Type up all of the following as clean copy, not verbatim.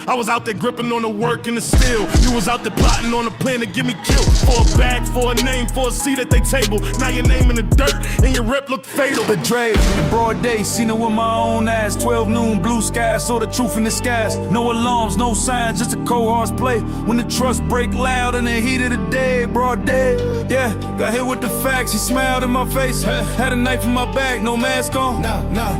I was out there gripping on the work and the steel. You was out there plotting on a plan to get me killed. For a bag, for a name, for a seat at they table. Now your name in the dirt and your rep look fatal. Betrayed in broad day, seen it with my own eyes. 12 noon, blue skies, saw the truth in the skies. No alarms, no signs, just a cold hard play. When the trust break loud in the heat of the day, broad day. Yeah, got hit with the facts, he smiled in my face. Had a knife in my back, no mask on.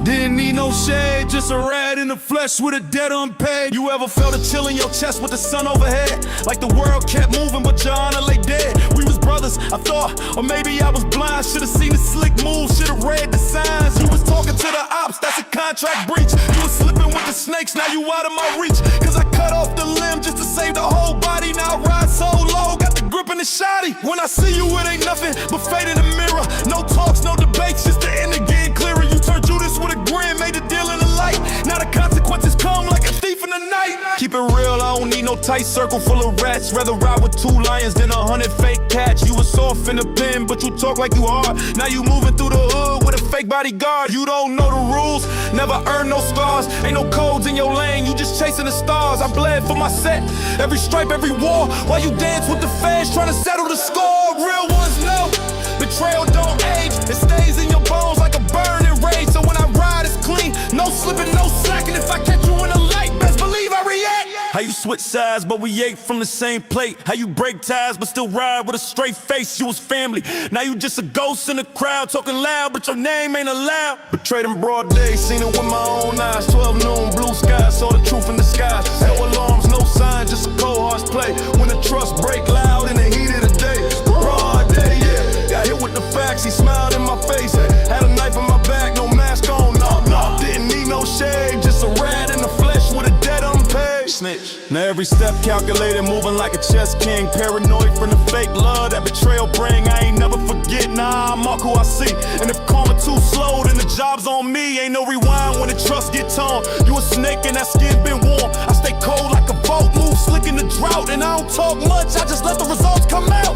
Didn't need no shade, just a rat in the flesh with a debt unpaid. You ever felt a chill in your chest with the sun overhead? Like the world kept moving, but your honor lay dead. We was brothers, I thought, or maybe I was blind. Should've seen the slick moves, should've read the signs. You was talking to the ops, that's a contract breach. You was slipping with the snakes, now you out of my reach. Cause I cut off the limb just to save the whole body. Now I ride so low, got the grip in the shotty. When I see you, it ain't nothing but fate in the mirror. No talks, no debates, just the end of getting clearer. You turned Judas with a grin, made the deal in the light. Now the consequences come like a thief in the night. Keep it real, I don't need no tight circle full of rats. Rather ride with 2 lions than 100 fake cats. You was soft in the pen, but you talk like you hard. Now you moving through the hood with a fake bodyguard. You don't know the rules, never earn no scars. Ain't no codes in your lane, you just chasing the stars. I bled for my set, every stripe, every war. While you dance with the fans, trying to settle the score. Real ones know, betrayal don't age. It stays in your bones like a burning rage. So when I ride, it's clean, no slipping, no slacking. If I catch you in the light, best believe I react. How you switch sides, but we ate from the same plate. How you break ties, but still ride with a straight face. You was family, now you just a ghost in the crowd. Talking loud, but your name ain't allowed. Betrayed in broad day, seen it with my own eyes. 12 noon, blue skies, saw the truth in the skies. No alarms, no signs, just a cold hard play. When the trust break loud in the heat of the day. Broad day, yeah, got hit with the facts, he smiled in my face. Had a knife in my back, no mask on, no. Didn't need no shade, just a rat in the flesh with a debt unpaid. Snitch. Now every step calculated, moving like a chess king. Paranoid from the fake love that betrayal bring. I ain't never forget, nah, I mark who I see. And if karma too slow, then the job's on me. Ain't no rewind when the trust get torn. You a snake and that skin been warm. I stay cold like a boat, move slick in the drought. And I don't talk much, I just let the results come out.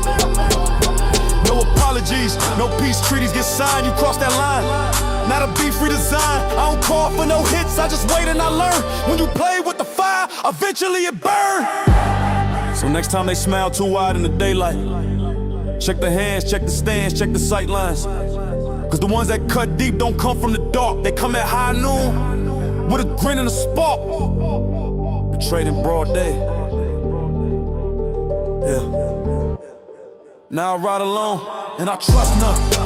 No apologies, no peace treaties get signed, you cross that line. Not a beef redesign, I don't call for no hits, I just wait and I learn. When you play with the fire, eventually it burn. So next time they smile too wide in the daylight, check the hands, check the stands, check the sight lines. Cause the ones that cut deep don't come from the dark, they come at high noon with a grin and a spark. Betrayed in broad day. Yeah. Now I ride alone, and I trust none.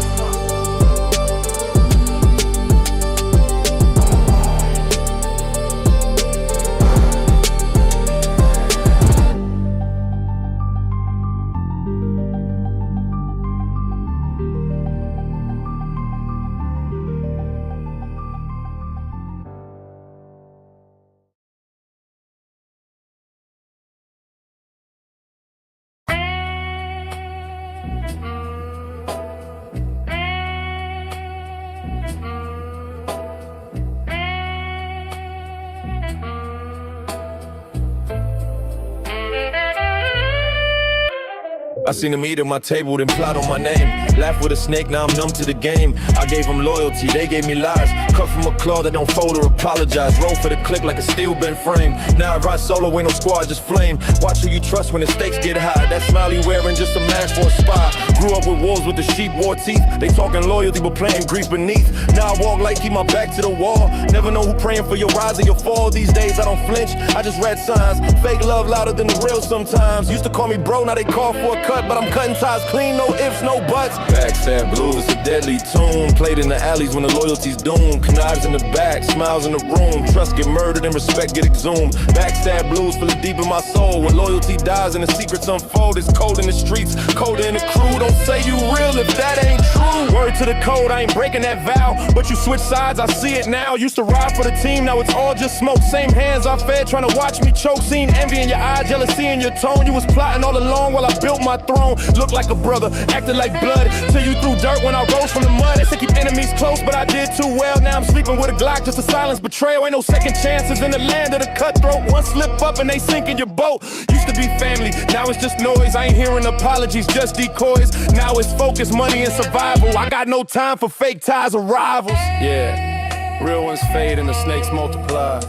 I seen them eat at my table, then plot on my name. Laugh with a snake, now I'm numb to the game. I gave them loyalty, they gave me lies. Cut from a claw that don't fold or apologize. Roll for the click like a steel bent frame. Now I ride solo, ain't no squad, just flame. Watch who you trust when the stakes get high. That smile you wearing just a mask for a spy. Grew up with wolves with the sheep wore teeth. They talking loyalty but playing grief beneath. Now I walk like keep my back to the wall. Never know who praying for your rise or your fall. These days I don't flinch, I just read signs. Fake love louder than the real sometimes. Used to call me bro, now they call for a cut. But I'm cutting ties clean, no ifs, no buts. Backstab blues, a deadly tune. Played in the alleys when the loyalty's doomed. Knives in the back, smiles in the room. Trust get murdered and respect get exhumed. Backstab blues feel it deep in my soul. When loyalty dies and the secrets unfold. It's cold in the streets, colder in the crew. Don't say you real if that ain't true. Word to the code, I ain't breaking that vow. But you switch sides, I see it now. Used to ride for the team, now it's all just smoke. Same hands I fed, trying to watch me choke. Seen envy in your eye, jealousy in your tone. You was plotting all along while I built my throne. Looked like a brother, acted like blood. Till you threw dirt when I rose from the mud. They say keep enemies close, but I did too well. Now I'm sleeping with a Glock, just to silence betrayal. Ain't no second chances in the land of the cutthroat. One slip up and they sink in your boat. Used to be family, now it's just noise. I ain't hearing apologies, just decoys. Now it's focus, money, and survival. I got no time for fake ties or rivals. Yeah, real ones fade and the snakes multiply.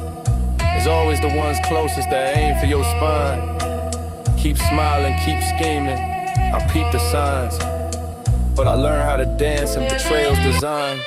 It's always the ones closest that aim for your spine. Keep smiling, keep scheming, I peep the signs. But I learned how to dance in betrayal's design.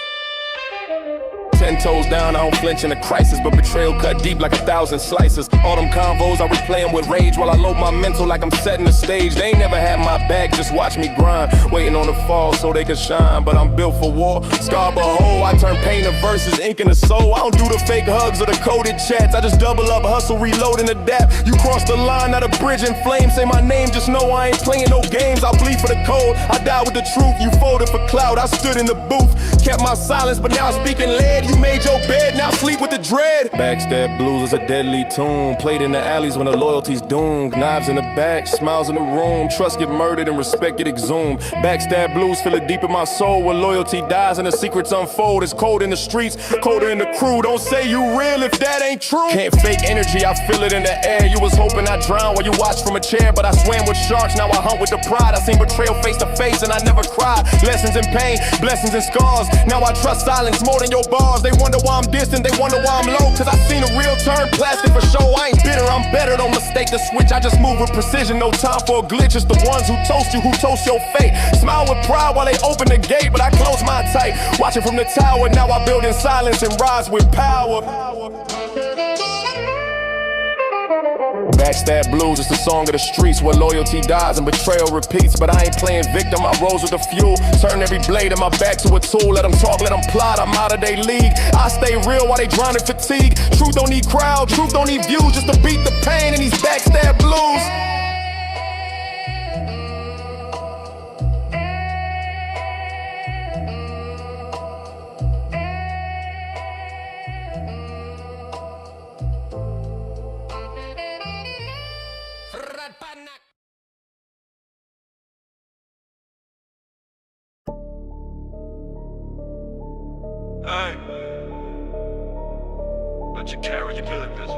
10 toes down, I don't flinch in a crisis, but betrayal cut deep like 1,000 slices. All them convos I replay them with rage while I load my mental like I'm setting the stage. They ain't never had my back, just watch me grind, waiting on the fall so they can shine. But I'm built for war, Scarborough, I turn pain to verses, ink in the soul. I don't do the fake hugs or the coded chats, I just double up, hustle, reload, and adapt. You cross the line, not a bridge in flames. Say my name, just know I ain't playing no games. I bleed for the code, I die with the truth. You folded for clout, I stood in the booth, kept my silence, but now I'm speaking lead. You made your bed, now sleep with the dread. Backstab blues is a deadly tune, played in the alleys when the loyalty's doomed. Knives in the back, smiles in the room, trust get murdered and respect get exhumed. Backstab blues feel it deep in my soul, when loyalty dies and the secrets unfold. It's cold in the streets, colder in the crew. Don't say you real if that ain't true. Can't fake energy, I feel it in the air. You was hoping I drown while you watched from a chair, but I swam with sharks, now I hunt with the pride. I seen betrayal face to face and I never cried. Lessons in pain, blessings and scars. Now I trust silence more than your bars. They wonder why I'm distant, they wonder why I'm low, cause I seen a real turn plastic for show. I ain't bitter, I'm better, don't mistake the switch. I just move with precision, no time for a glitch. It's the ones who toast you, who toast your fate. Smile with pride while they open the gate, but I close mine tight. Watching from the tower, now I build in silence and rise with power. Backstab blues is the song of the streets, where loyalty dies and betrayal repeats. But I ain't playing victim, I rose with the fuel. Turn every blade in my back to a tool. Let them talk, let them plot, I'm out of their league. I stay real while they drown in fatigue. Truth don't need crowd, truth don't need views, just to beat the pain in these backstab blues. Hey, let you carry your billy busy.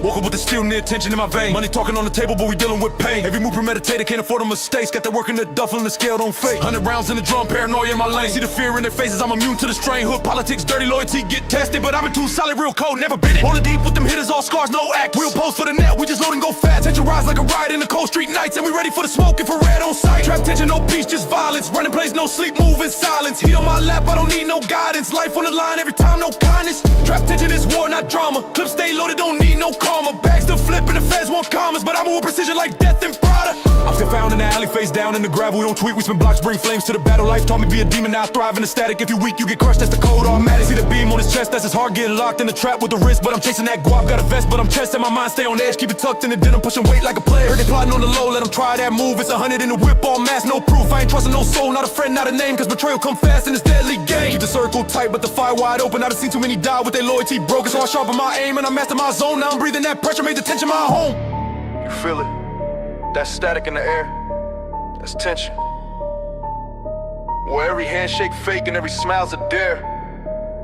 Woke up with the steel near tension in my vein. Money talking on the table, but we dealing with pain. Every move premeditated, can't afford the mistakes. Got that work in the duffel and the scale don't fake. 100 rounds in the drum, paranoia in my lane. See the fear in their faces, I'm immune to the strain. Hood politics, dirty loyalty, get tested. But I've been too solid, real cold, never been it. Rolling deep with them hitters, all scars, no act. We'll pose for the net, we just load and go fast. Tension rise like a riot in the cold street nights. And we ready for the smoke if we're red on sight. Trap tension, no peace, just violence. Running plays, no sleep, move in silence. Heat on my lap, I don't need no guidance. Life on the line, every time, no kindness. Trap tension is war, not drama. Clips stay loaded, don't need no karma. Bags to flip and the feds want commas, but I move with precision like death and Prada. I'm still found in the alley, face down in the gravel. We don't tweet, we spin blocks, bring flames to the battle. Life taught me be a demon, now I thrive in the static. If you weak, you get crushed, that's the code automatic. See the beam on his chest, that's his heart getting locked in the trap with the wrist. But I'm chasing that guap, got a vest, but I'm chest and my mind stay on edge. Keep it tucked in the denim, pushing weight like a player. Heard they plotting on the low, let them try that move. It's 100 in the whip, all mass, no proof. I ain't trusting no soul, not a friend, not a name. Cause betrayal come fast in this deadly game. Keep the circle tight, but the fire wide open. I done seen too many die with their loyalty broken. So I sharpen my aim and I master my zone. Now I'm breathing that pressure, made the tension my home. You feel it? That static in the air, that's tension. Where every handshake fake and every smile's a dare.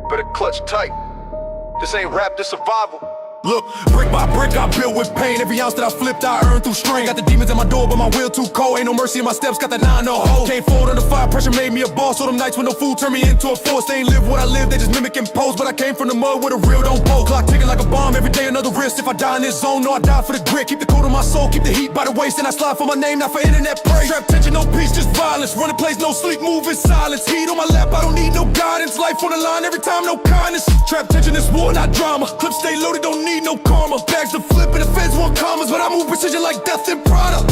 Better clutch tight. This ain't rap, this survival. Look, brick by brick I built with pain. Every ounce that I flipped I earned through strain. Got the demons at my door but my will too cold. Ain't no mercy in my steps, got that 9 no hold. Came forward under fire, pressure made me a boss. All them nights when no food turned me into a force. They ain't live what I live, they just mimic and pose. But I came from the mud where the real don't bow. Clock ticking like a bomb, every day another risk. If I die in this zone, no I die for the grit. Keep the code on my soul, keep the heat by the waist. And I slide for my name, not for internet praise. Trap tension, no peace, just violence. Running plays, no sleep, move in silence. Heat on my lap, I don't need no guidance. Life on the line, every time, no kindness. Trap tension is war, not drama. Clips stay loaded, don't need no karma. Bags to flip and the feds want commas, but I move precision like death and Prada.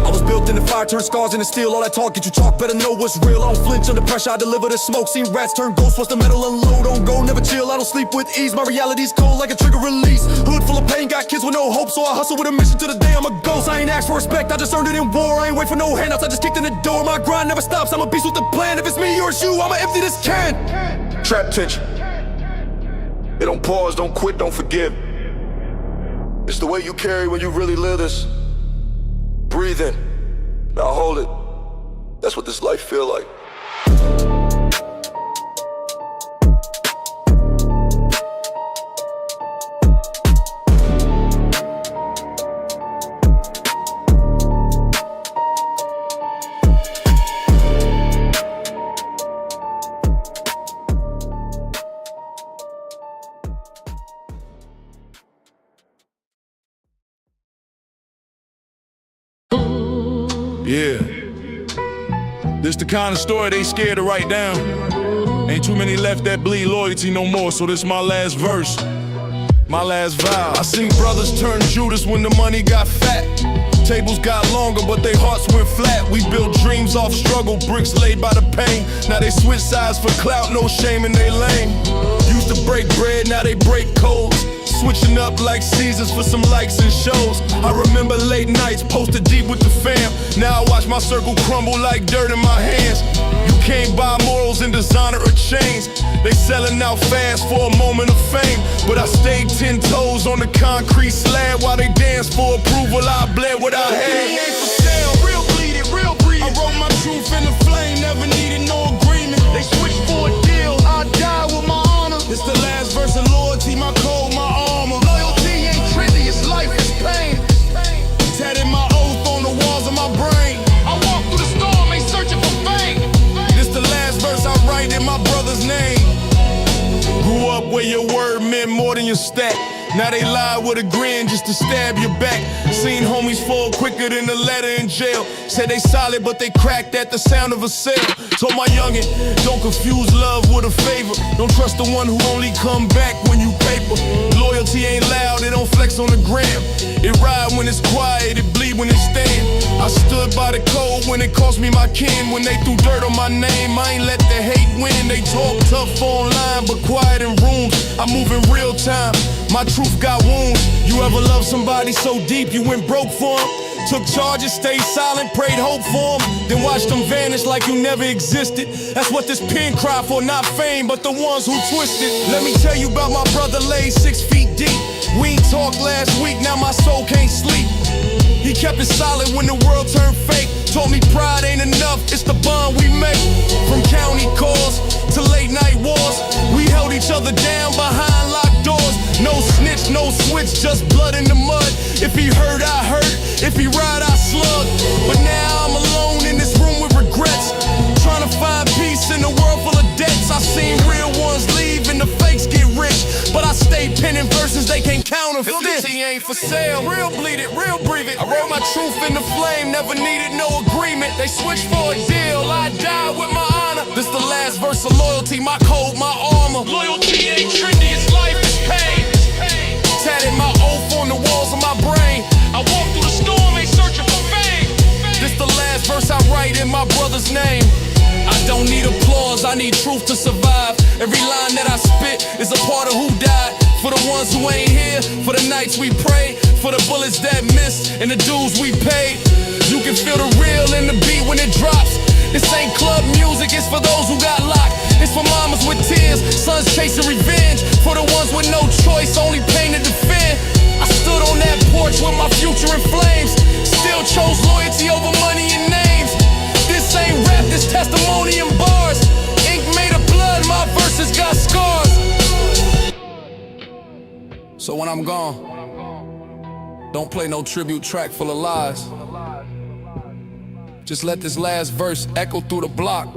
I was built in the fire, turn scars into steel. All that talk, get you chalk, better know what's real. I don't flinch under pressure, I deliver the smoke. Seen rats turn ghosts, watch the metal unload. On go, never chill, I don't sleep with ease. My reality's cold like a trigger release. Hood full of pain, got kids with no hope. So I hustle with a mission to the day I'm a ghost. I ain't asked for respect, I just earned it in war. I ain't wait for no handouts, I just kicked in the door. My grind never stops, I'm a beast with a plan. If it's me or it's you, I'ma empty this can. Trap tension. It don't pause, don't quit, don't forgive. It's the way you carry when you really live this. Breathe in, now hold it. That's what this life feel like. This the kind of story they scared to write down. Ain't too many left that bleed loyalty no more, so this my last verse, my last vow. I seen brothers turn Judas when the money got fat. Tables got longer, but their hearts went flat. We built dreams off struggle, bricks laid by the pain. Now they switch sides for clout, no shame in they lane. Used to break bread, now they break codes. Switching up like Caesars for some likes and shows. I remember late nights posted deep with the fam. Now I watch my circle crumble like dirt in my hands. You can't buy morals in designer or chains. They selling out fast for a moment of fame, but I stayed 10 toes on the concrete slab while they danced for approval. I bled what I had. It ain't for sale, real bleed it, real breathe. I wrote my truth in the flame, never needed no agreement. They switched for a deal, I die with my honor. It's the last verse of loyalty, my code, my armor. Loyalty ain't trendy, it's life, it's pain. Tatted my oath on the walls of my brain. I walk through the storm, ain't searching for fame. This the last verse I write in my brother's name. Grew up where your word meant more than your stat. Now they lie with a grin just to stab your back. Seen homies fall quicker than a letter in jail. Said they solid but they cracked at the sound of a sale. Told my youngin', don't confuse love with a favor. Don't trust the one who only come back when you paper. Loyalty ain't loud, it don't flex on the gram. It ride when it's quiet, it bleed when it stand. I stood by the code when it cost me my kin. When they threw dirt on my name, I ain't let the hate win. They talk tough online but quiet in rooms. I move in real time, my truth got wounds. You ever love somebody so deep you went broke for them? Took charges, stayed silent, prayed hope for them, then watched them vanish like you never existed. That's what this pen cry for, not fame, but the ones who twisted. Let me tell you about my brother laid 6 feet deep. We ain't talked last week, now my soul can't sleep. He kept it solid when the world turned fake. Told me pride ain't enough, it's the bond we make. From county calls to late night wars, we held each other down behind locked doors. No snitch, no switch, just blood in the mud. If he hurt, I hurt. If he ride, I slug. But now I'm alone in this room with regrets, trying to find peace in a world full of debts. I seen real ones leave and the fakes get rich, but I stay penning verses they can't counterfeit. Loyalty ain't for sale, real bleed it, real breathe it. I wrote my truth in the flame, never needed no agreement. They switched for a deal, I died with my honor. This the last verse of loyalty, my code, my armor. Loyalty ain't trendy, it's life, it's pain. Tatted my oath on the walls of my brain. I walk through the storm, ain't searching for fame. This the last verse I write in my brother's name. I don't need applause, I need truth to survive. Every line that I spit is a part of who died. For the ones who ain't here, for the nights we pray, for the bullets that missed and the dues we paid. You can feel the real in the beat when it drops. This ain't club music, it's for those who got locked. It's for mamas with tears, sons chasing revenge. For the ones with no choice, only pain to defend. I stood on that porch with my future in flames. Still chose loyalty over money and names. This ain't rap, this testimony in bars. Ink made of blood, my verses got scars. So when I'm gone, don't play no tribute track full of lies. Just let this last verse echo through the block.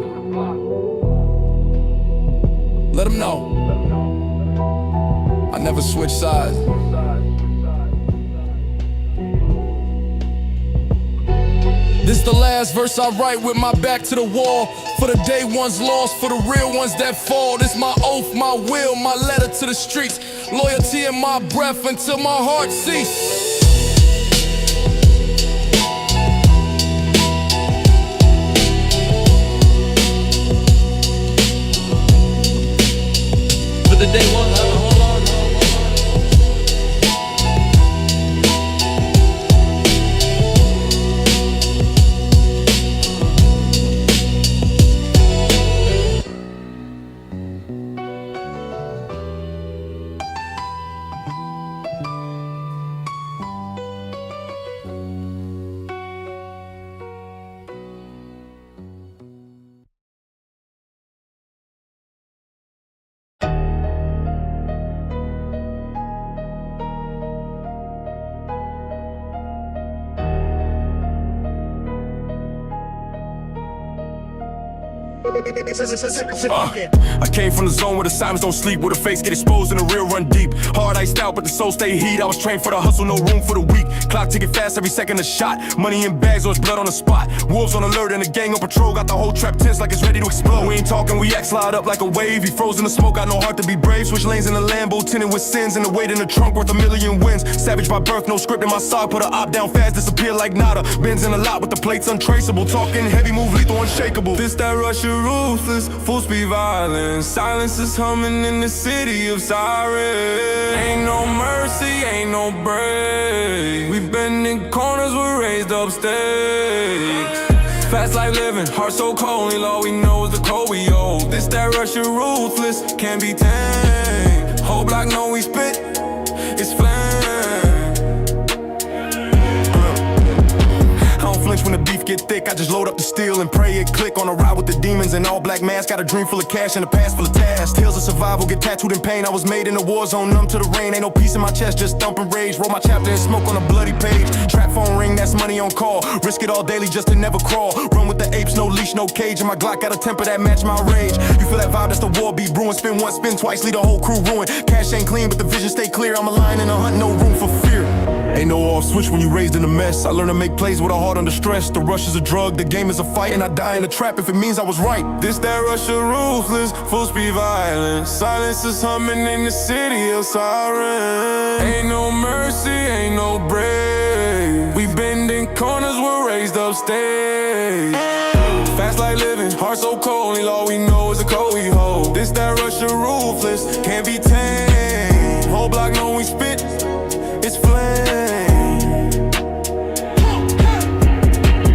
Let them know I never switched sides. This the last verse I write with my back to the wall. For the day ones lost, for the real ones that fall. This my oath, my will, my letter to the streets. Loyalty in my breath until my heart ceases. The day one, hold on. I came from the zone where the sirens don't sleep, where the fakes get exposed and the real run deep. Hard iced out, but the soul stay heat. I was trained for the hustle, no room for the weak. Clock ticking fast, every second a shot. Money in bags or it's blood on the spot. Wolves on alert and the gang on patrol. Got the whole trap tense like it's ready to explode. We ain't talking, we act slide up like a wave. He froze in the smoke, got no heart to be brave. Switch lanes in the Lambo, tinted with sins. And the weight in the trunk worth a million wins. Savage by birth, no script in my sock. Put a op down fast, disappear like nada. Benz in a lot with the plates untraceable. Talking heavy move, lethal, unshakable. This that Russia ruthless, full speed violence. Silence is humming in the city of sirens. Ain't no mercy, ain't no break. We been in corners, we're raised up stakes. Fast life living, heart so cold, only all we know is the code we owe. This that Russia ruthless, can't be tamed. Whole block know we spit, it's flame. I don't flinch when the beef get thick, I just load up the steel and pray it click. On a ride with the demons in all black mask. Got a dream full of cash and a past full of tasks. Tales of survival get tattooed in pain. I was made in a war zone, numb to the rain. Ain't no peace in my chest, just thumping rage. Roll my chapter and smoke on a bloody page. Trap phone ring, that's money on call. Risk it all daily just to never crawl. Run with the apes, no leash, no cage. And my Glock got a temper that match my rage. You feel that vibe, that's the war beat brewing. Spin once, spin twice, lead the whole crew ruined. Cash ain't clean, but the vision stay clear. I'm a lion in a hunt, no room for fear. Ain't no off switch when you raised in a mess. I learned to make plays with a heart under stress. The rush is a drug, the game is a fight, and I die in a trap if it means I was right. This that Russia ruthless, full speed violence. Silence is humming in the city of sirens. Ain't no mercy, ain't no break. We bend in corners, we're raised up stakes. Fast like living, heart so cold, only all we know is the code we hold. This that Russia ruthless, can't be tamed. Whole block know we spit, it's flame.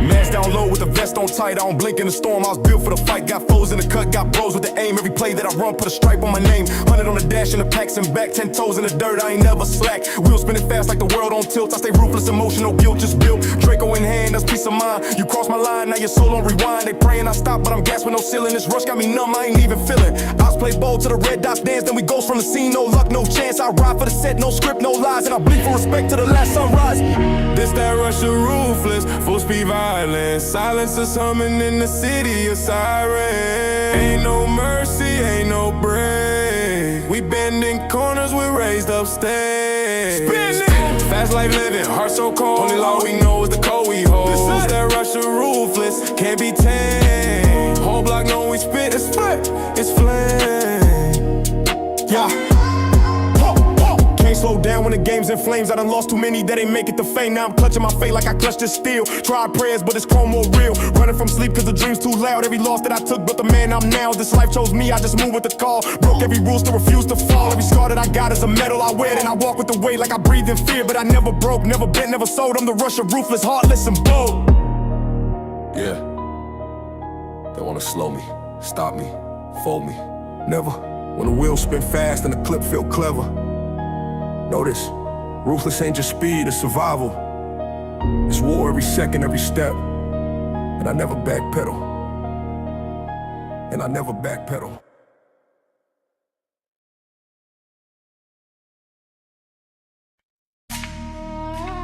Mask down low with the vest on tight. I don't blink in the storm, I was built for the fight. Got foes in the cut, got bros with the aim. Every play that I run, put a stripe on my name. 100 on the dash and the packs and back. 10 toes in the dirt, I ain't never slack. Wheels spinning fast like the world on tilt. I stay ruthless, emotional guilt just built. Draco in hand, that's peace of mind. You cross my line, now your soul on rewind. They praying I stop, but I'm gas with no ceiling. This rush got me numb, I ain't even feeling. Ops play ball to the red dots dance, then we ghost from the scene. No luck, no chance, I ride for the set, no script, no lies. And I bleed for respect to the last sunrise. This that Russia ruthless, full speed violence. Silence is humming in the city of sirens. Ain't no mercy, ain't no break. We bend in corners, we're raised up stakes. Fast life living, heart so cold, only law we know is the code we hold. This is that Russia ruthless, can't be tamed. Whole block know we spit, it's flame, it's flame. Yeah. Can't slow down when the game's in flames. I done lost too many that ain't make it to fame. Now I'm clutching my fate like I clutched this steel. Tried prayers, but it's chrome more real. Running from sleep cause the dream's too loud. Every loss that I took, but the man I'm now. This life chose me, I just move with the call. Broke every rule, still refuse to fall. Every scar that I got is a medal I wear. And I walk with the weight like I breathe in fear. But I never broke, never bent, never sold. I'm the Russia ruthless, heartless and bold. Yeah. They wanna slow me, stop me, fold me. Never. When the wheels spin fast and the clip feel clever. Notice, ruthless ain't just speed, it's survival. It's war every second, every step. And I never backpedal. And I never backpedal.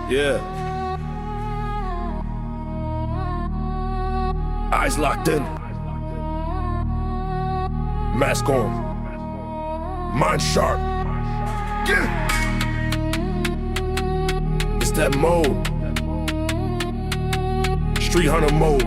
Yeah. Eyes locked in. Mask on. Mind sharp. Yeah. It's that mode. Street hunter mode.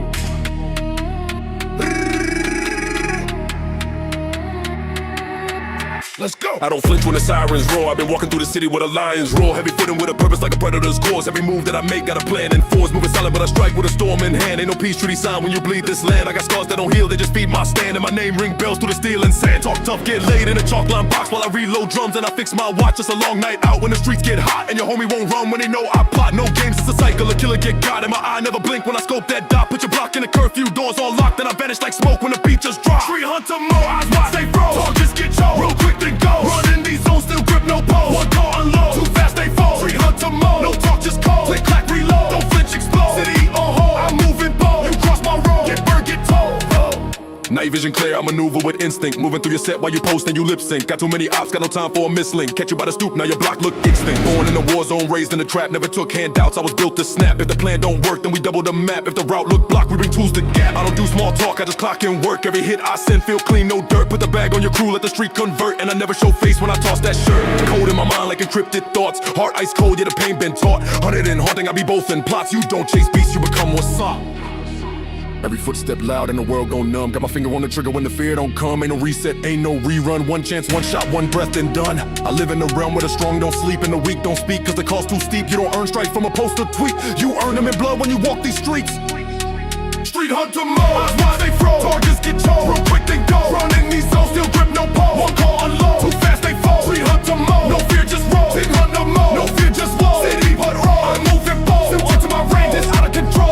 Let's go. I don't flinch when the sirens roar. I've been walking through the city with a lion's roar. Heavy footing with a purpose like a predator's course. Every move that I make got a plan in force. Moving silent but I strike with a storm in hand. Ain't no peace treaty sign when you bleed this land. I got scars that don't heal, they just feed my stand. And my name ring bells through the steel and sand. Talk tough, get laid in a chalk line box while I reload drums and I fix my watch. It's a long night out when the streets get hot. And your homie won't run when they know I plot. No games, it's a cycle, a killer get got. And my eye never blink when I scope that dot. Put your block in the curfew, doors all locked. And I vanish like smoke when the beat just drops. Tree hunter more, eyes wide, stay froze. Talk just get choked, real quick then go. Running these zones, still grip no pole. One car unload, too fast they fall. Tree hunter mode, no talk just cold. Click clack reload, don't flinch explode. City on hold, I'm moving bold. You cross my road, get burned, get told. Night vision clear, I maneuver with instinct. Moving through your set while you post and you lip sync. Got too many ops, got no time for a mislink. Catch you by the stoop, now your block look extinct. Born in the war zone, raised in the trap. Never took handouts, I was built to snap. If the plan don't work, then we double the map. If the route look blocked, we bring tools to gap. I don't do small talk, I just clock in work. Every hit I send, feel clean, no dirt. Put the bag on your crew, let the street convert. And I never show face when I toss that shirt. Cold in my mind like encrypted thoughts. Heart ice cold, yeah, the pain been taught. Hunted and haunting, I be both in plots. You don't chase beasts, you become what's up. Every footstep loud and the world go numb. Got my finger on the trigger when the fear don't come. Ain't no reset, ain't no rerun. One chance, one shot, one breath and done. I live in the realm where the strong don't sleep and the weak don't speak. Cause the cost too steep. You don't earn stripes from a poster tweet. You earn them in blood when you walk these streets. Street hunter mode, that's why they froze. Targets get chose, real quick they go. Running these zones, still grip, no pole. One call unload, too fast they fall. Street hunter mode, no fear, just roll. Street hunter mode, no fear, just roll. City hut roll, I'm moving bold. Still to my range, it's out of control.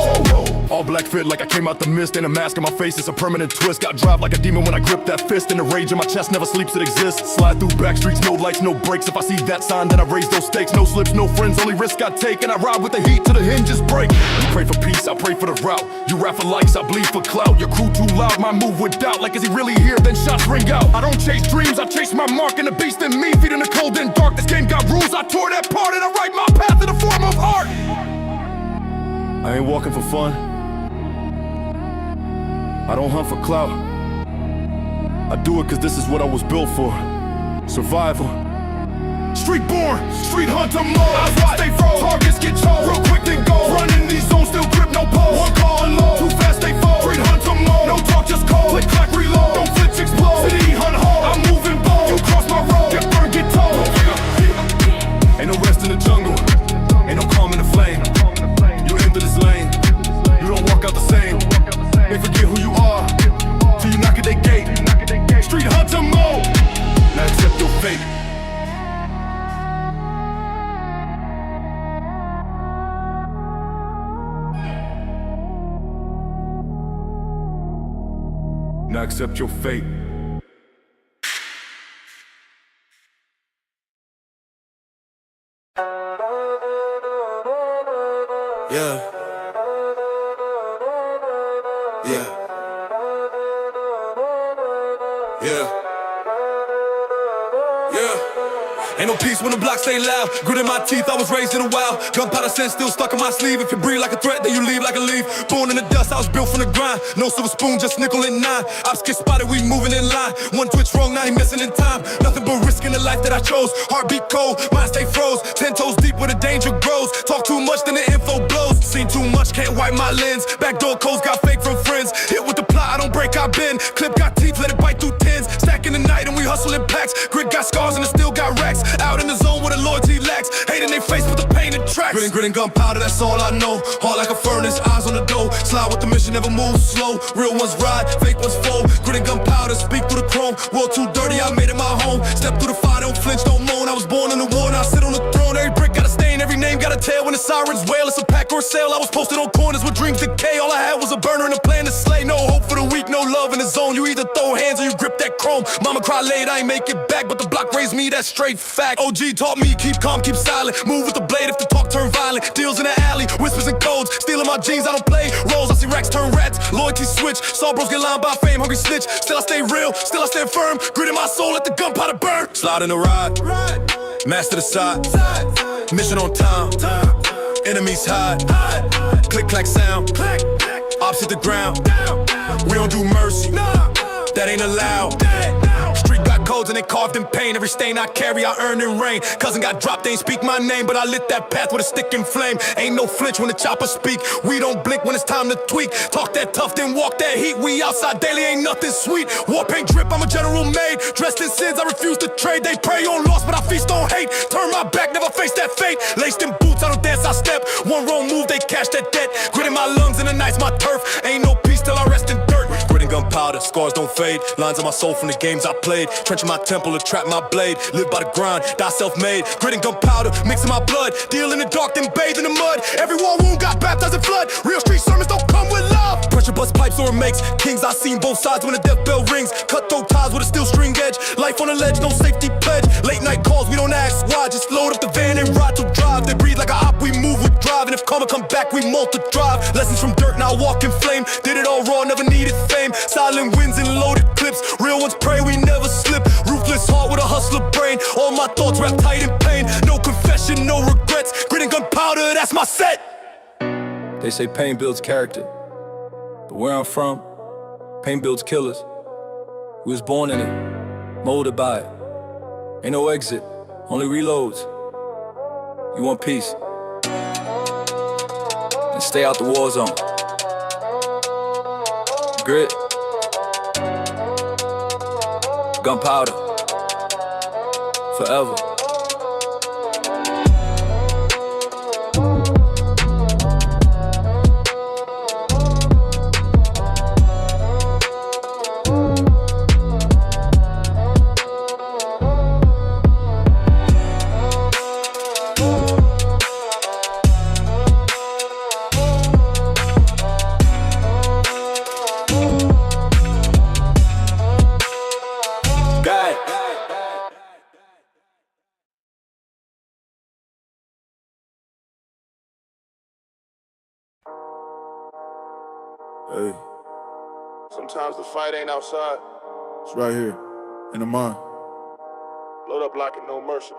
All black fit like I came out the mist. And a mask on my face, it's a permanent twist. Got drive like a demon when I grip that fist. And the rage in my chest never sleeps, it exists. Slide through back streets, no lights, no brakes. If I see that sign, then I raise those stakes. No slips, no friends, only risk I take. And I ride with the heat till the hinges break. You pray for peace, I pray for the route. You rap for likes, I bleed for clout. Your crew too loud, my move with doubt. Like is he really here, then shots ring out. I don't chase dreams, I chase my mark. And the beast in me, feeding the cold and dark. This game got rules, I tore that part. And I write my path in the form of art. I ain't walking for fun, I don't hunt for clout. I do it cause this is what I was built for. Survival. Street born, street hunter mode. I stay froze, targets get chose. Real quick they go. Running these zones, still grip, no pole. One call unload, too fast they fall. Street hunter mode, no talk, just cold. Click, clack, reload, don't flinch, explode. City hunt hard, I'm moving bold. You cross my road, get burned, get told. Ain't no rest in the jungle, ain't no calm in the flame. You enter this lane, you don't walk out the same. They forget who you are, till you knock at their gate. Street hunter mode, now accept your fate. Now accept your fate. Yeah. Yeah. Yeah. Ain't no peace when the block stay loud. Grit in my teeth, I was raised in the wild. Gunpowder scent still stuck in my sleeve. If you breathe like a threat, then you leave like a leaf. Born in the dust, I was built from the grind. No silver spoon, just nickel and nine. Ops get spotted, we moving in line. One twitch wrong, now he missing in time. Nothing but risk in the life that I chose. Heartbeat cold, mind stay froze. 10 toes deep where the danger grows. Talk too much, then the info blows. Seen too much, can't wipe my lens. Backdoor codes got fake from friends. Hit with the plot, I don't break, I bend. Clip got teeth, let it bite through tens. Stack in the night and we hustle in packs. Grit got scars and it still got racks. Out in the zone where the loyalty lacks. Hate in their face with the pain and tracks. Grit and gunpowder, that's all I know. Hard like a furnace, eyes on the dough. Slide with the mission, never move slow. Real ones ride, fake ones fold. Grit and gunpowder, speak through the chrome. World too dirty, I made it my home. Step through the fire, don't flinch, don't moan. I was born in the war, now I sit on the throne. Every brick got a stain, every name got a tail. When the sirens wail, it's a pack or a sale. I was posted on corners with dreams decay. All I had was a burner and a plan to slay. No hope for the weak, no love in the zone. You either throw hands or you grip that chrome. Mama cry late, I ain't make it back, but the block raised me, that's straight fact. OG taught me, keep calm, keep silent. Move with the blade if the talk turn violent. Deals in the alley, whispers and codes. Stealing my jeans, I don't play roles. I see racks turn rats, loyalty switch. Saw bros get lined by fame, hungry snitch. Still I stay real, still I stand firm. Grit in my soul, let the gunpowder burn. Slide in the ride, master the side. Mission on time, enemies hide. Click, clack sound, ops hit the ground. We don't do mercy, that ain't allowed. Street got codes and they carved in pain. Every stain I carry, I earned in rain. Cousin got dropped, they ain't speak my name, but I lit that path with a stick and flame. Ain't no flinch when the chopper speak. We don't blink when it's time to tweak. Talk that tough, then walk that heat. We outside daily, ain't nothing sweet. War paint drip, I'm a general made. Dressed in sins, I refuse to trade. They prey on loss, but I feast on hate. Turn my back, never face that fate. Laced in boots, I don't dance, I step. One wrong move, they cash that debt. Grit in my lungs and the night's my turf. Ain't no peace till I rest in dirt. Grit and gunpowder, scars don't fade. Lines on my soul from the games I played. Trench in my temple to trap my blade. Live by the grind, die self-made. Grit and gunpowder, mixing my blood. Deal in the dark, then bathe in the mud. Every war wound got baptized in flood. Real street sermons don't come with love. Pressure bust pipes or it makes kings. I seen both sides when the death bell rings. Cutthroat ties with a steel string edge. Life on the ledge, no safety pledge. Late night calls, we don't ask why. Just load up the van and ride to drive. Then barely breathe like a op, we move with drive. And if karma come back, we multi-drive. Lessons from dirt, now walk in flame. Did it all raw, never needed fame. Silent wins and loaded clips. Real ones pray we never slip. Ruthless heart with a hustler brain. All my thoughts wrapped tight in pain. No confession, no regrets. Grit and gunpowder, that's my set. They say pain builds character, but where I'm from, pain builds killers. We was born in it, molded by it. Ain't no exit, only reloads. You want peace? Then stay out the war zone. Grit, gunpowder, forever. Hey, Sometimes the fight ain't outside. it's right here, in the mind. Load up like it, no mercy.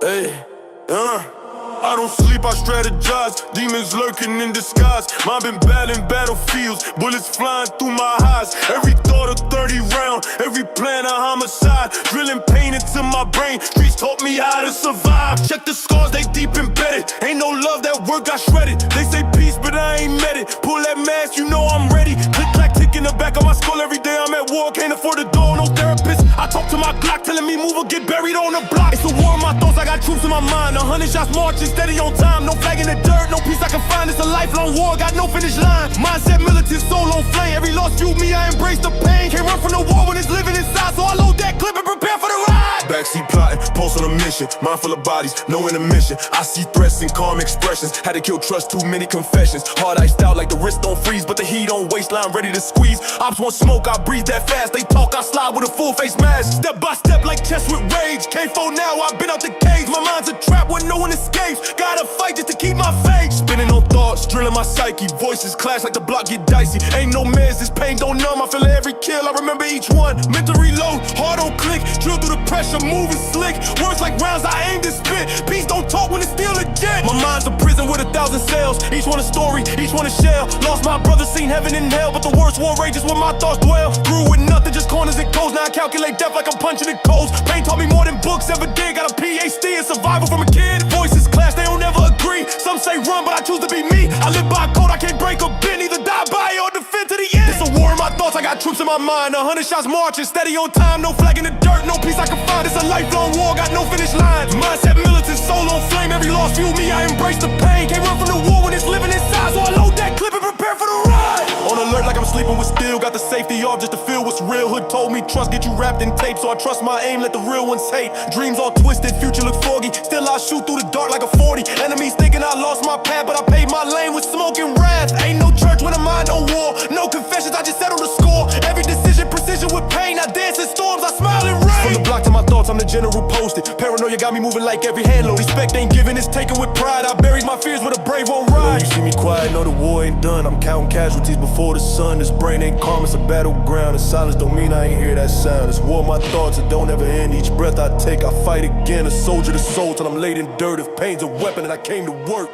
Hey, I don't sleep, I strategize. Demons lurking in disguise. Mine been battling battlefields. Bullets flying through my eyes. Every thought a 30 round. Every plan a homicide. Drilling pain into my brain. Streets taught me how to survive. Check the scars, they deep embedded. Ain't no love, that work got shredded. They say peace, but I ain't met it. Pull that mask, you know I'm ready. Click, clack, tick in the back of my skull. Every day I'm at war, can't afford a door, no therapist. I talk to my Glock, telling me move or get buried on the block. It's a war in my thoughts, I got troops in my mind. 100 shots marching, steady on time. No flag in the dirt, no peace I can find. It's a lifelong war, got no finish line. Mindset militant, soul on flame. Every loss fueled me, I embrace the pain. Can't run from the war when it's living inside, so I load that clip and prepare for the ride. Backseat plotting, pulse on a mission. Mind full of bodies, no intermission. I see threats and calm expressions. Had to kill trust, too many confessions. Hard iced out like the wrist don't freeze, but the heat on waistline ready to squeeze. Ops want smoke, I breathe that fast. They talk, I slide with a full face mask. Step by step like chess with rage. K4 now, I've been out the cage. My mind's a trap where no one escapes. Gotta fight just to keep my faith. Spinning on thoughts, drilling my psyche. Voices clash like the block get dicey. Ain't no meds, this pain don't numb. I feel every kill, I remember each one. Meant to reload, hard on click. Drill through the pressure, moving slick. Words like rounds, I aim to spit. Peace don't talk when it's still legit. My mind's a prison with 1,000 cells. Each one a story, each one a shell. Lost my brother, seen heaven and hell. But the worst war rages where my thoughts dwell. Through with nothing, just corners and codes. Now I calculate death like I'm punching in codes. Pain taught me more than books ever did. Got a PhD in survival from a kid. Voices clash, they don't ever agree. Some say run, but I choose to be me. I live by a code, I can't break a bit. Either die by it or defend to the end. It's a war in my thoughts, I got troops in my mind. 100 shots marching, steady on time. No flag in the dirt, no peace I can find. It's a lifelong war, got no finish line. Mindset militant, soul on flame. Every loss fuel me, I embrace the pain. Can't run from the war when it's living inside, so I load that clip and prepare for the ride. On alert like I'm sleeping with steel. Got the safety off just to feel what's real. Hood told me trust get you wrapped in tape, so I trust my aim, let the real ones hate. Dreams all twisted, future look foggy. Still I shoot through the dark like a 40. Enemies thinking I lost my path, but I paved my lane with smoke and wrath. Ain't no church when I'm mind no war. No confessions, I just settle the score. Every decision, precision with pain. I dance in storms, I smile in rain. From the block to my thoughts, I'm the general posted. Paranoia got me moving like every handload. Respect ain't given, it's taken with pride. I buried my fears with a brave won't ride. You see me quiet, know the war ain't done. I'm counting casualties before the sun. This brain ain't calm, it's a battleground. And silence don't mean I ain't hear that sound. It's war my thoughts, it don't ever end. Each breath I take, I fight again. A soldier to soul till I'm laid in dirt. If pain's a weapon and I came to work.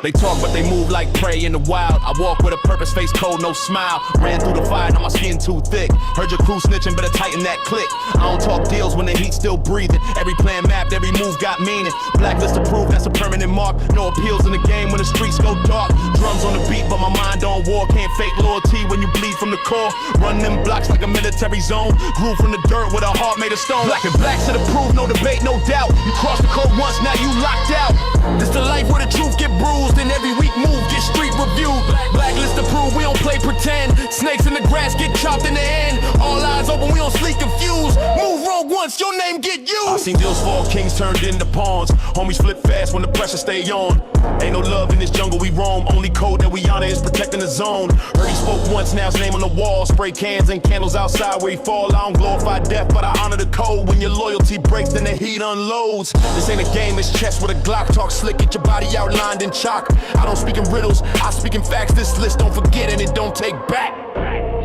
They talk but they move like prey in the wild. I walk with a purpose, face cold, no smile. Ran through the fire, now my skin too thick. Heard your crew snitching, better tighten that click. I don't talk deals when the heat still breathing. Every plan mapped, every move got meaning. Blacklist approved, that's a permanent mark. No appeals in the game when the streets go dark. Drums on the beat, but my mind on war. Can't fake loyalty when you bleed from the core. Run them blocks like a military zone. Grew from the dirt with a heart made of stone. Black and blacks to the proof, no debate, no doubt. You crossed the code once, now you locked out. This the life where the truth get bruised and every weak move get street reviewed. Blacklist approved, we don't play pretend. Snakes in the grass get chopped in the end. All eyes open, we don't sleep confused. Move wrong once, your name get used. I seen deals fall, kings turned into pawns. Homies flip fast when the pressure stay on. Ain't no love in this jungle we roam. Only code that we honor is protecting the zone. Heard he spoke once, now his name on the wall. Spray cans and candles outside where he fall. I don't glorify death, but I honor the code. When your loyalty breaks, then the heat unloads. This ain't a game, it's chess with a Glock. Talk slick, get your body outlined in chalk. I don't speak in riddles, I speak in facts. This list don't forget and it don't take back.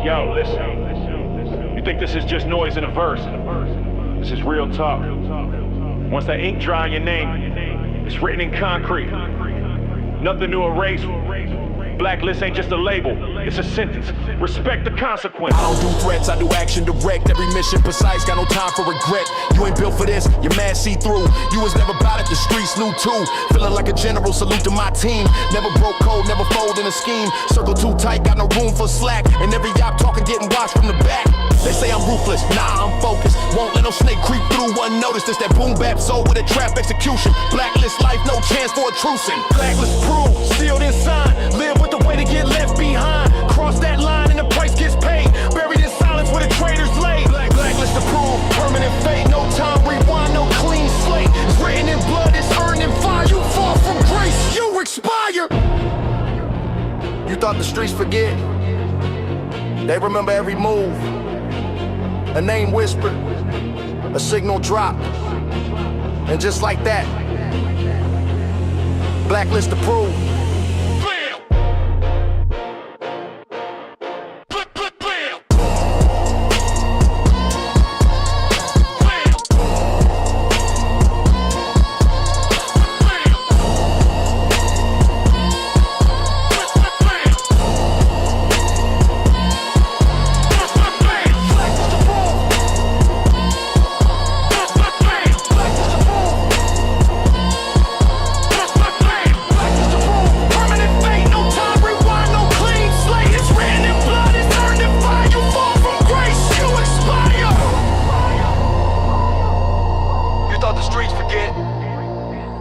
Yo, listen. You think this is just noise in a verse? This is real talk. Once that ink dry in your name, it's written in concrete. Nothing to erase. Blacklist ain't just a label, it's a sentence. Respect the consequence. I don't do threats, I do action direct. Every mission precise, got no time for regret. You ain't built for this, you're mad see-through. You was never about it, the streets knew too. Feeling like a general, salute to my team. Never broke code, never fold in a scheme. Circle too tight, got no room for slack. And every op talking, getting watched from the back. They say I'm ruthless, nah, I'm focused. Won't let no snake creep through unnoticed. It's that boom bap soul with a trap execution. Blacklist life, no chance for intrusion. Blacklist proof, sealed in sign. Live with the way to get left behind. Cross that line and the price gets paid. Buried in silence where the traitors lay. Blacklist approved, permanent fate. No time rewind, no clean slate. It's written in blood, it's earned in fire. You fall from grace, you expire. You thought the streets forget? They remember every move. A name whispered, a signal dropped, and just like that, Blacklist approved.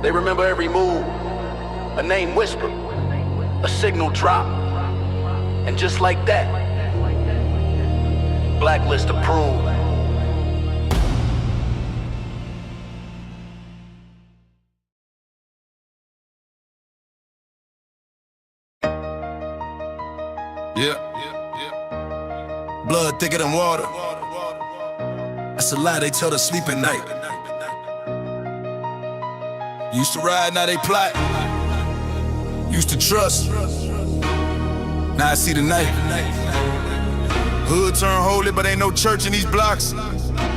They remember every move, a name whispered, a signal drop, and just like that, Blacklist approved. Blood thicker than water. That's a lie they tell to sleep at night. Used to ride, now they plot. Used to trust, now I see the knife. Hood turn holy, but ain't no church in these blocks.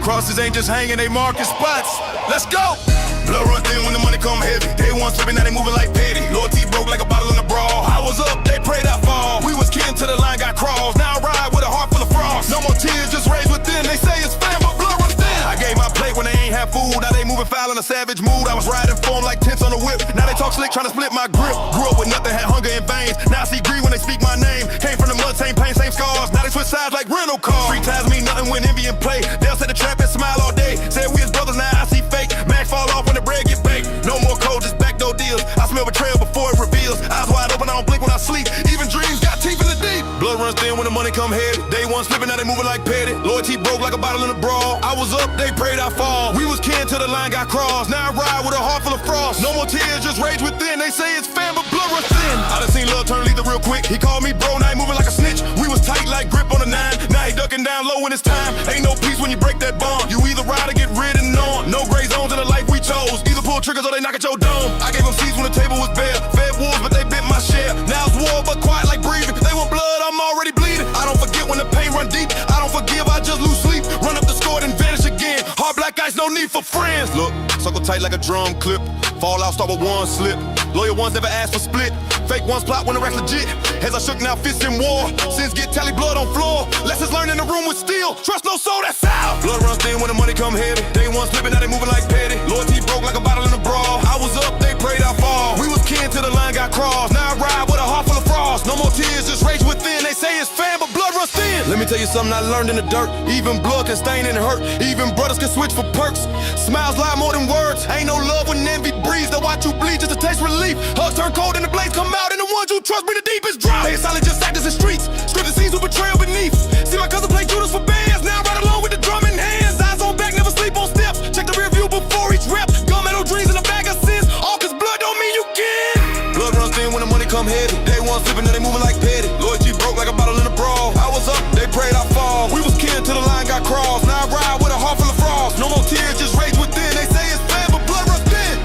Crosses ain't just hanging, they marking spots. Let's go! Blood run thin when the money come heavy. Day one slipping, now they moving like petty. Loyalty broke like a bottle in a brawl. I was up, they prayed I fall. We was kin till the line got crossed. Now I ride with a heart full of frost. No more tears, just raised within. They say it's fam, but blood run thin. I gave my plate when they ain't have food. Now they moving foul in a savage mood. I was riding form like tents on a whip. Now they talk slick, trying to split my grip. Grew up with nothing, had hunger in veins. Now I see greed when they speak my name. Came from the mud, same pain, same scars. Now they switch sides like rental cars. Street ties mean nothing when envy and play. They'll say the trap and smile all day. Said we as brothers, now I see fake. Max fall off when the bread get baked. No more cold, just backdoor deals. I smell betrayal before it reveals. Eyes wide open, I don't blink when I sleep. Even dreams got teeth in the deep. Blood runs thin when the money come heavy. Day one slipping, now they moving like petty. Loyalty broke like a bottle in a brawl. I was up, they prayed I fall. We was kin till the line got crossed. Now I ride with a heart full of frost. No more tears, just rage within. They say it's fam, but blood runs thin. I done seen love turn lethal real quick. He called me bro, now he moving like a snitch. We was tight like grip on a 9. Now he ducking down low when it's time. Ain't no peace when you break that bond. You either ride or get ridden on. No gray zones in the life we chose. Either pull triggers or they knock at your dome. I gave them seats when the table was bare. Fed wolves, but they bit my share. Now it's war, but quiet like breathing. They want blood, I'm already bleeding. I don't forget when the pain run deep. I don't forgive, I just lose sleep. Run up the score, then vanish again. Hard black ice, no need for friends. Look, circle tight like a drum clip. Fall out, start with one slip. Loyal ones never ask for split. Fake ones plot when the rest legit. As I shook now fists in war. Sins get tally blood on floor. Lessons learned in the room with steel. Trust no soul, that's foul. Blood runs thin when the money come heavy. Day one slipping, now they moving like petty. Loyalty broke like a bottle in a brawl. I was up, they prayed I fall. We was kin till the line got crossed. Now I ride with a heart full of frost. No more tears, just rage within. They say it's fan, but blood runs thin. Let me tell you something I learned in the dirt. Even blood can stain and hurt. Even brothers can switch for perks. Smiles lie more than words. Ain't no love when envy breathes. They'll watch you bleed just to taste relief. Hugs turn cold and the blades come out. And the ones you trust bring the deepest drop. They solid just actors in streets. Scripted scenes with betrayal beneath. See my cousin play Judas for bands. Now I ride along with the drum in hands. Eyes on back, never sleep on steps. Check the rear view before each rep. Gunmetal dreams in a bag of sins. All cause blood don't mean you can. Blood runs thin when the money come heavy. Day one slipping, now they moving like petty. Loyalty broke like a bottle in a brawl. I was up, they prayed I fall. We was kin till the line got crossed. Now I ride with a heart full of frost. No more tears, just rage within. They say it's bad, but blood runs thin.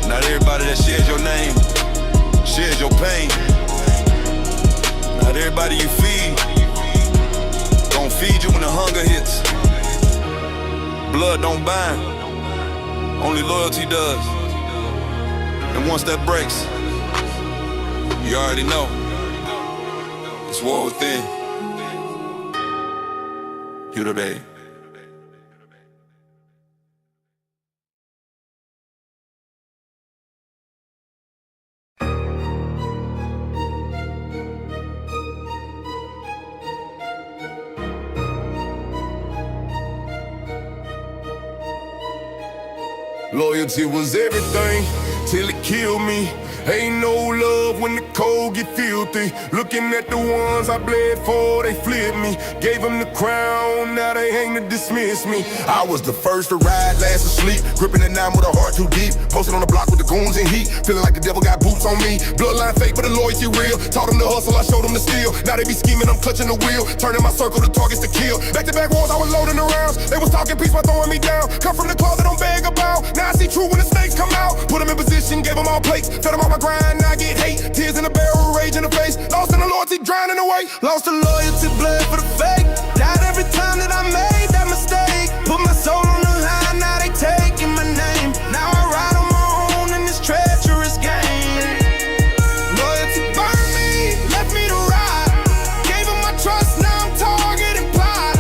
Not everybody that shares your name shares your pain. Not everybody you feed gon' feed you when the hunger hits. Blood don't bind, only loyalty does. And once that breaks, you already know it's war within. You the baby. Loyalty was everything till it killed me. Ain't no love when the cold get filthy. Looking at the ones I bled for, they flipped me. Gave them the crown, now they aim to dismiss me. I was the first to ride, last to sleep. Gripping the nine with a heart too deep. Posted on the block with the goons in heat. Feeling like the devil got boots on me. Bloodline fake, but the loyalty real. Taught them to hustle, I showed them to steal. Now they be scheming, I'm clutching the wheel. Turning my circle to targets to kill. Back-to-back wars, I was loading the rounds. They was talking peace while throwing me down. Come from the closet, don't beg about. Now I see true when the snakes come out. Put them in position, gave them all plates. Fed them on my grind, now I get hate. Tears in the barrel, rage in the face. Lost in the loyalty, drowning away. Lost the loyalty, blood for the fake. Died every time that I made that mistake. Put my soul on the line, now they taking my name. Now I ride on my own in this treacherous game. Loyalty burned me, left me to ride. Gave them my trust, now I'm targeted plot.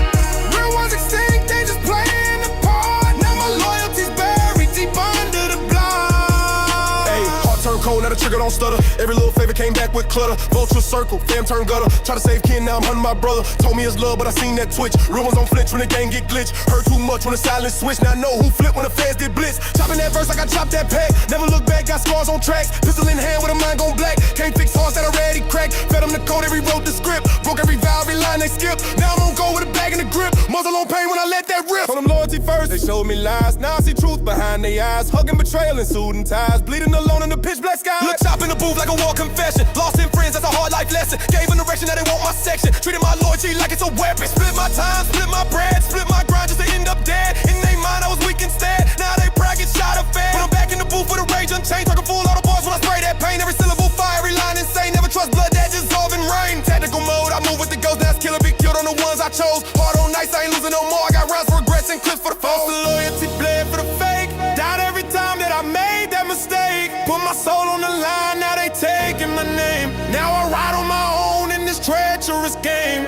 Real ones extinct, they just playing the part. Now my loyalty's buried deep under the block. Hey, heart turned cold, now the trigger don't stutter. Every little favor came back with clutter. Vulture circle, fam turn gutter. Try to save kin, now I'm hunting my brother. Told me it's love, but I seen that twitch. Real ones don't flinch when the gang get glitch. Heard too much when the silence switch. Now I know who flipped when the feds did blitz. Chopping that verse like I chopped that pack. Never look back, got scars on tracks. Pistol in hand with a mind gone black. Can't fix hearts that already cracked. Fed them the code, every wrote the script. Broke every vow, every line they skipped. Now I'm on go with a bag in the grip. Muzzle on pain when I let that rip. Told them loyalty first, they showed me lies. Now I see truth behind their eyes. Hugging betrayal and suit and ties. Bleeding alone in the pitch black sky. Look, chop in the booth like a war confession. Lost in friends, that's a hard life lesson. Gave them direction, now they want my section. Treated my loyalty like it's a weapon. Split my time, split my bread, split my grind just to end up dead. In they mind, I was weak instead. Now they bragging, shot a fan. But I'm back in the booth with a rage unchained. Talking full auto bars when I spray that pain. Every syllable fire, every line insane. Never trust blood that dissolving rain. Tactical mode, I move with the ghost. Now it's killer, be killed on the ones I chose. Hard on nights, I ain't losing no more. I got rounds for regrets and clips for the foes. The loyalty bled for the fake. Died every time that I made that mistake. Put my soul on the line, now they taking my name. Now I ride on my own in this treacherous game.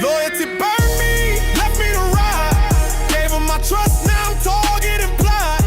Loyalty burned me, left me to ride. Gave them my trust, now I'm targeted plot.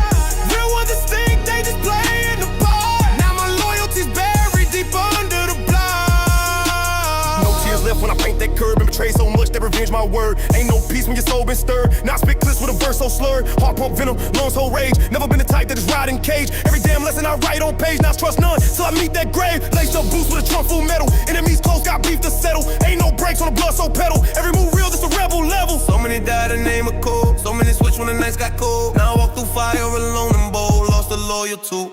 Real ones distinct, they just playing the part. Now my loyalty's buried deep under the block. No tears left when I paint that curb and betray so much that revenge my word. Ain't no peace when your soul been stirred. Now I spit clips with a verse so slurred. Heart pump venom, lungs hold rage. Never been the type that is riding cage. Every damn lesson I write on page. Now I trust none till I meet that grave. Laced up boots with a trunk full metal. Enemies close, got beef to settle. Ain't no brakes on the blood so pedal. Every move real, this a rebel level. So many died in the name of code. So many switch when the nights got cold. Now I walk through fire alone and bold. Lost the loyal to.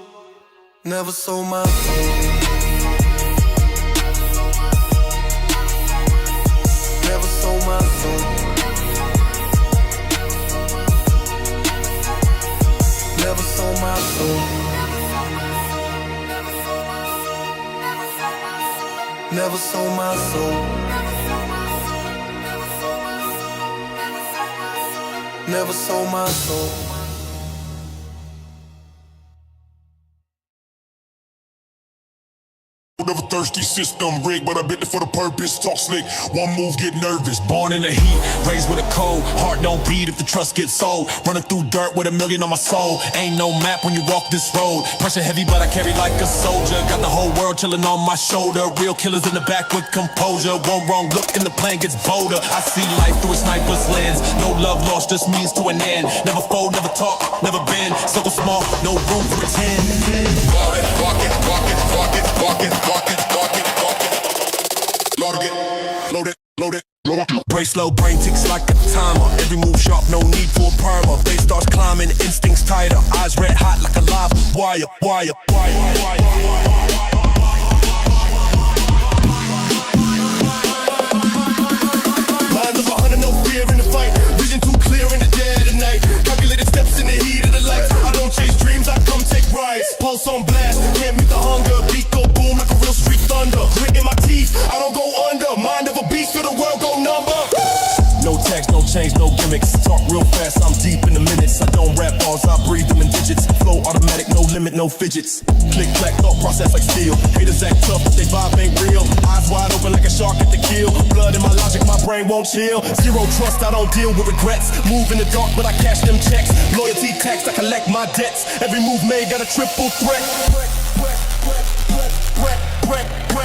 Never sold my soul. Never sold my soul. Never sold my soul. Never sold my soul. Never sold my soul. Never thirsty system rigged, but I bit it for the purpose. Talk slick, one move, get nervous. Born in the heat, raised with a cold. Heart don't beat if the trust gets sold. Running through dirt with $1 million on my soul. Ain't no map when you walk this road. Pressure heavy, but I carry like a soldier. Got the whole world chilling on my shoulder. Real killers in the back with composure. One wrong look and the plan gets bolder. I see life through a sniper's lens. No love lost, just means to an end. Never fold, never talk, never bend. Circle small, no room for pretend. Walk it, walk it, walk it, walk it, walk it, walk it, walk it, walk it. Load it, load it, load it, load it. Brace slow, brain ticks like a timer. Every move sharp, no need for a perma. Face starts climbing, instincts tighter. Eyes red hot like a live wire, wire, wire, wire. Mind of 100, no fear in the fight. Vision too clear in the dead of night. Calculated steps in the heat of the lights. I don't chase dreams, I come take rides. Pulse on blast, can't meet the hunger. Beat go boom like a real street thunder. Grit in my teeth, I don't go under. Mind of a beast, feel the world go number. No text, no change, no gimmicks. Talk real fast, I'm deep in the minutes. I don't rap bars, I breathe them in digits. Flow automatic, no limit, no fidgets. Click, clack, thought process like steel. Haters act tough, but they vibe ain't real. Eyes wide open like a shark at the kill. Blood in my logic, my brain won't chill. Zero trust, I don't deal with regrets. Move in the dark, but I cash them checks. Loyalty tax, I collect my debts. Every move made got a triple threat.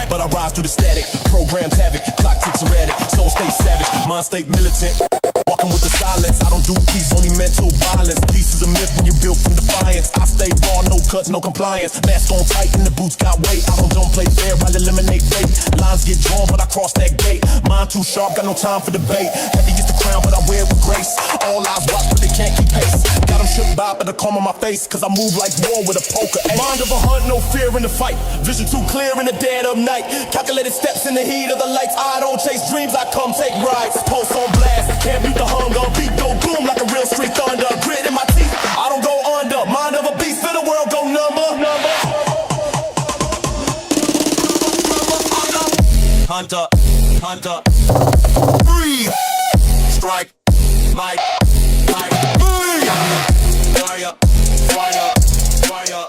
But I rise through the static, programs havoc, clock ticks erratic, soul stay savage, mind state militant. Walking with the silence, I don't do peace, only mental violence. Peace is a myth when you built from defiance. I stay raw, no cuts, no compliance. Mask on tight and the boots got weight. I don't play fair, I'll eliminate fate. Lines get drawn, but I cross that gate. Mind too sharp, got no time for debate. Heavy is the crown, but I wear it with grace. All eyes watch, but they can't keep pace. Got them shook by, but the calm on my face, cause I move like war with a poker. Mind of a hunt, no fear in the fight. Vision too clear in the dead of night. Calculated steps in the heat of the lights. I don't chase dreams, I come take rides. Pulse on blast, can't beat the hunger. Beat go boom like a real street thunder. Grit in my teeth, I don't go under. Mind of a beast, feel the world go number. Hunter, hunter, breathe. Strike, light, light, breathe. Fire, fire, fire.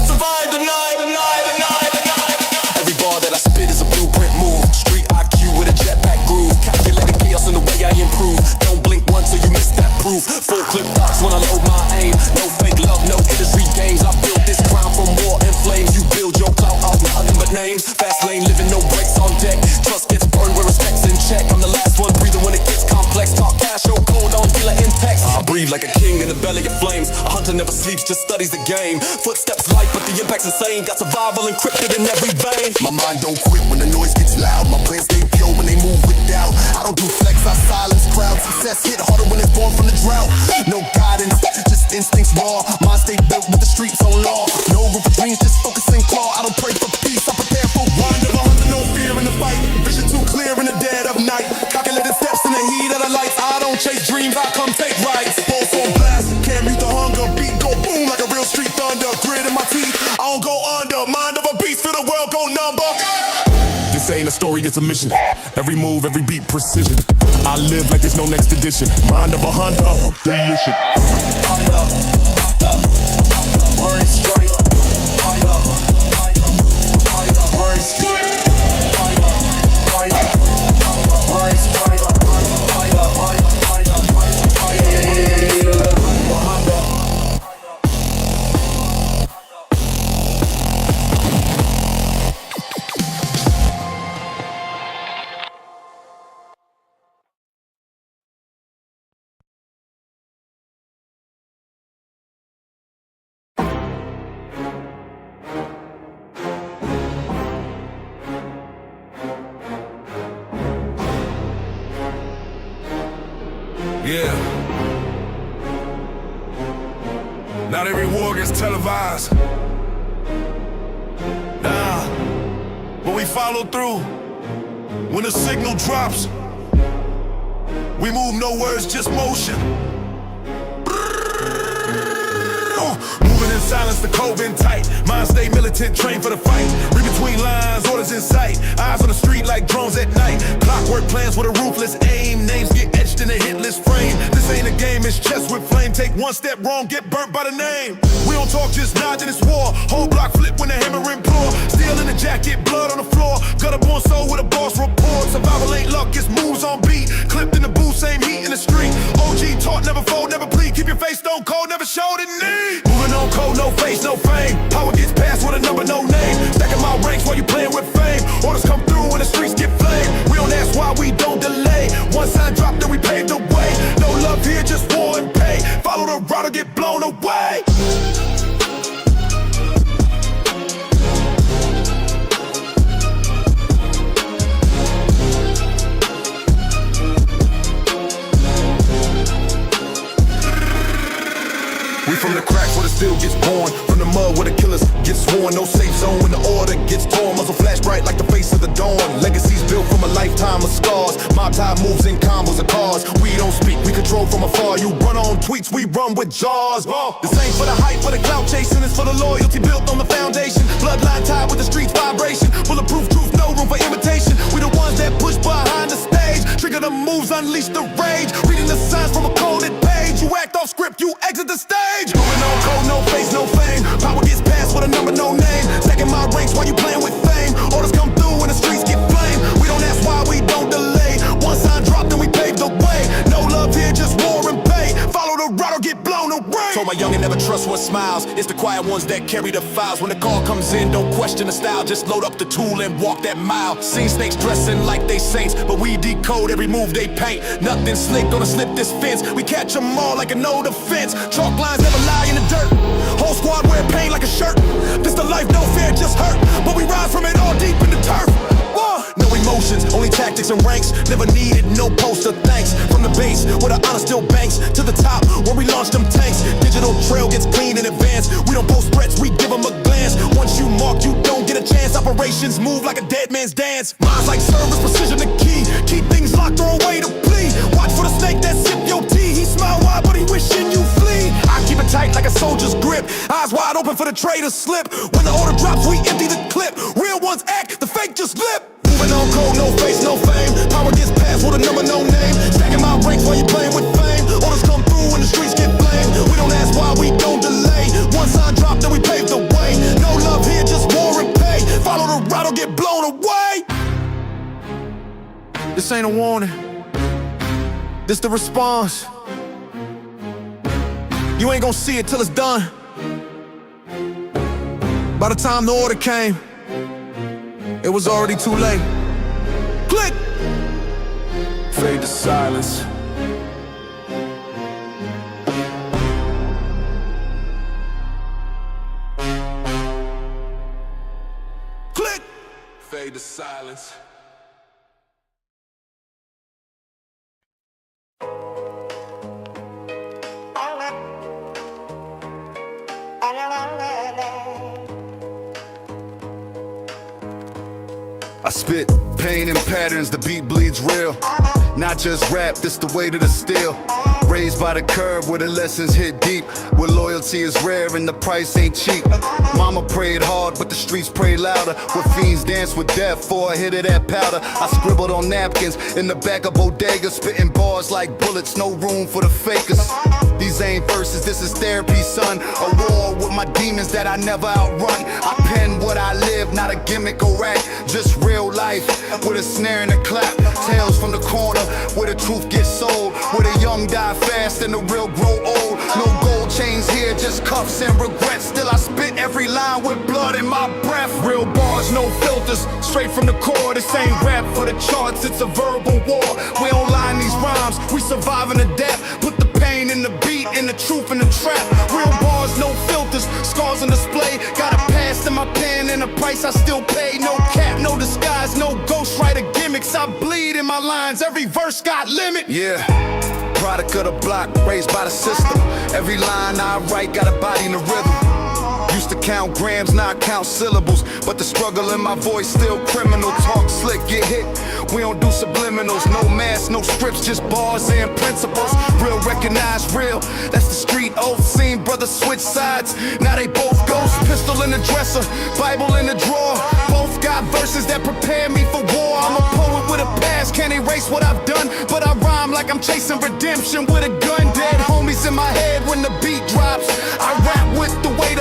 Survive the night, the night, the night, the night. Every bar that I spit is a blueprint move. Street IQ with a jetpack groove. Calculated chaos in the way I improve. Don't blink once or you miss that proof. Full clip thoughts when I load my aim. No fake love, no industry games. I built this crown from war and flames. You build your clout out of nothing but names. Fast lane living, no brakes on deck. Trust gets burned where respect's in check. I'm the last one breathing when it gets complex. Talk cash, show cold on dealer in text. I breathe like a king in the belly of flames. A hunter never sleeps, just studies the game. Footsteps light, but the impact's insane. Got survival encrypted in every vein. My mind don't quit when the noise gets loud. My plans stay pure when they move with doubt. I don't do flex, I silence crowds. Success hit harder when it's born from the drought. No guidance, just instincts raw. Mind stay built with the streets on law. No room for dreams, just focus and claw. I don't pray for peace, I prepare for wind of a hunter, no fear in the fight. Vision too clear in the dead of night. Calculated steps in the heat of the lights. I don't chase dreams, I come take rides. Pulse on blast, can't mute the hunger. Beat go boom like a real street thunder. Grit in my teeth, I don't go under. Mind of a beast, feel the world go number. This ain't a story, it's a mission. Every move, every beat, precision. I live like there's no next edition. Mind of a hunter, mission. Word straight. Word straight. Yeah. Not every war gets televised. Nah. But we follow through. When the signal drops, we move, no words, just motion. Moving in silence, the code been tight. Mind stay militant, trained for the fight. Read between lines, orders in sight. Eyes on the street like drones at night. Clockwork plans with a ruthless aim. Names get in a hitless frame. This ain't a game, it's chess with flame. Take one step wrong, get burnt by the name. We don't talk, just nod, then it's war. Whole block flip when the hammer implore. Steel in the jacket, blood on the floor. Gutter born soul with a boss report. Survival ain't luck, it's moves on beat. Clipped in the booth, same heat in the street. OG taught, never fold, never plead. Keep your face stone cold, never showed it need. Moving on cold, no face, no fame. Power gets passed with a number, no name. Stacking my ranks while you playing with fame. Orders come through when the streets get flamed. We don't ask why we don't delay. One sign drop, then we pave the way. No love here, just war and pay. Follow the route or get blown away. We from the cracks where the steel gets born. From the mud where the killers get sworn. No safe zone when the order gets torn. Muzzle flash bright like the face of the dawn. Legacies built from a lifetime of scars. Mob tie moves in combos of cars. We don't speak, we control from afar. You run on tweets, we run with jaws. This ain't for the hype, for the clout chasing. It's for the loyalty built on the foundation. Bloodline tied with the streets vibration. Bulletproof truth, no room for imitation. We the ones that push behind the stage. Trigger the moves, unleash the rage. Reading the signs from a coded page. You act off script, you exit the stage. Moving on code, no face, no fame. Power gets passed with a number, no name. Stacking my ranks while you playing with fame. Orders come through when the streets get blamed. We don't ask why, we don't delay. One sign drop, then we pave the way. No love here, just war and pay. Follow the route or get blown away. Told my youngin' never trust what smiles. It's the quiet ones that carry the files. When the call comes in, don't question the style. Just load up the tool and walk that mile. Seen snakes dressing like they saints, but we decode every move they paint. Nothing slick, gonna slip this fence. We catch them all like a no defense. Chalk lines never lie in the dirt. Whole squad wear pain like a shirt. This the life, no fear, just hurt. But we rise from it all deep in the turf. No emotions, only tactics and ranks. Never needed no poster thanks. From the base, where the honor still banks, to the top, where we launch them tanks. Digital trail gets clean in advance. We don't post threats, we give them a glance. Once you marked, you don't get a chance. Operations move like a dead man's dance. Minds like service, precision the key. Keep things locked or away to plea. Watch for the snake that sip your tea. He smile wide, but he wishing you flee. I keep it tight like a soldier's grip. Eyes wide open for the traitor slip. When the order drops, we empty the clip. Real ones act, the fake just lip. Moving on cold, no face, no fame. Power gets passed with a number, no name. Stacking my ranks while you playing with fame. Orders come through when the streets get blamed. We don't ask why, we don't delay. One sign drop, then we pave the way. No love here, just war and pay. Follow the route or get blown away. This ain't a warning, this the response. You ain't gonna see it till it's done. By the time the order came, it was already too late. Click! Fade to silence. Click! Fade to silence. I spit pain and patterns, the beat bleeds real. Not just rap, this the weight of the steel. Raised by the curb where the lessons hit deep, where loyalty is rare and the price ain't cheap. Mama prayed hard, but the streets pray louder, where fiends dance with death for a hit of that powder. I scribbled on napkins in the back of bodegas, spitting bars like bullets, no room for the fakers. These ain't verses, this is therapy, son. A war with my demons that I never outrun. I pen what I live, not a gimmick or act, just real life with a snare and a clap. Tales from the corner where the truth gets sold, where the young die fast and the real grow old. No gold chains here, just cuffs and regrets. Still I spit every line with blood in my breath. Real bars, no filters, straight from the core. This ain't rap for the charts, it's a verbal war. We don't line these rhymes, we surviving the death. Put the pain in the beat, in the truth in the trap. Real bars, no filters, scars on display. Got a past in my pen and a price I still pay. No cap, no disguise, no ghostwriter gimmicks. I bleed in my lines, every verse got limit. Yeah, product of the block, raised by the system. Every line I write got a body in the rhythm. Used to count grams, now I count syllables. But the struggle in my voice still criminal. Talk slick, get hit, we don't do subliminals. No mask, no scripts, just bars and principles. Real recognize real, that's the street oath. Seen brothers switch sides, now they both ghosts. Pistol in the dresser, Bible in the drawer. Both got verses that prepare me for war. I'm a poet with a past, can't erase what I've done. But I rhyme like I'm chasing redemption with a gun. Dead homies in my head when the beat drops. I rap with the weight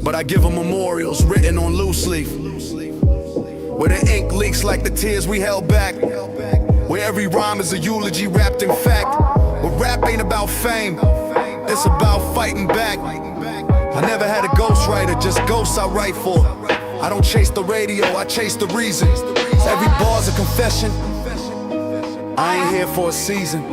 but I give them memorials written on loose leaf, where the ink leaks like the tears we held back, where every rhyme is a eulogy wrapped in fact. But rap ain't about fame, it's about fighting back. I never had a ghostwriter, just ghosts I write for. I don't chase the radio, I chase the reason. Every bar's a confession, I ain't here for a season.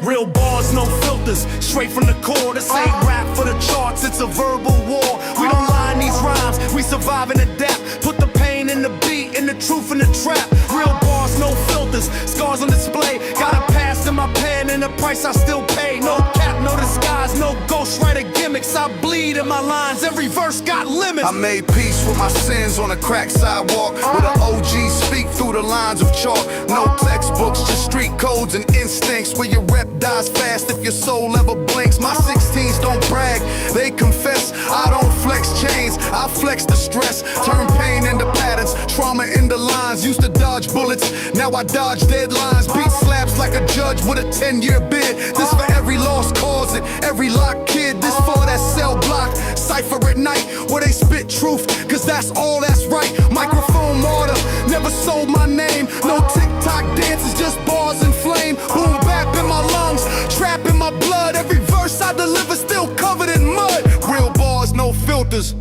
Real bars, no filters, straight from the core. This ain't rap for the charts, it's a verbal war. We don't lie in these rhymes, we survive and adapt. Put the pain in the beat and the truth in the trap. Real bars, no filters, scars on display. Got a pass in my pen and the price I still pay. No cap, no disguise, no ghostwriter gimmicks. I bleed in my lines, every verse got limits. I made peace with my sins on a cracked sidewalk, where the OGs speak through the lines of chalk. No textbooks, just street codes and instincts, where your rep dies fast if your soul ever blinks. My 16s don't brag, they confess. I don't flex chains, I flex the stress. Turn pain into patterns, trauma into lines. Used to dodge bullets, now I dodge deadlines. Beat slaps like a judge with a 10-year bid. This for every lost cause and every locked kid. This for that cell block, cypher at night, where they spit truth, cause that's all that's right. Microphone martyr, never sold my name. No TikTok dances, just bars and flame. Boom bap in my lungs, trap in my blood. Every verse I deliver still covered in mud. Real bars, no filters,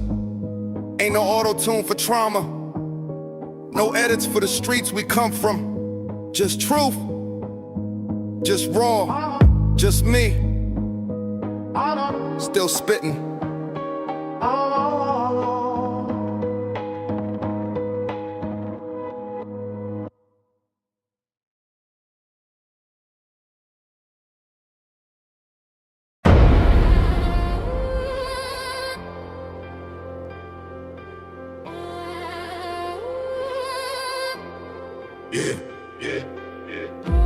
ain't no auto-tune for trauma. No edits for the streets we come from. Just truth, just raw, just me, still spitting.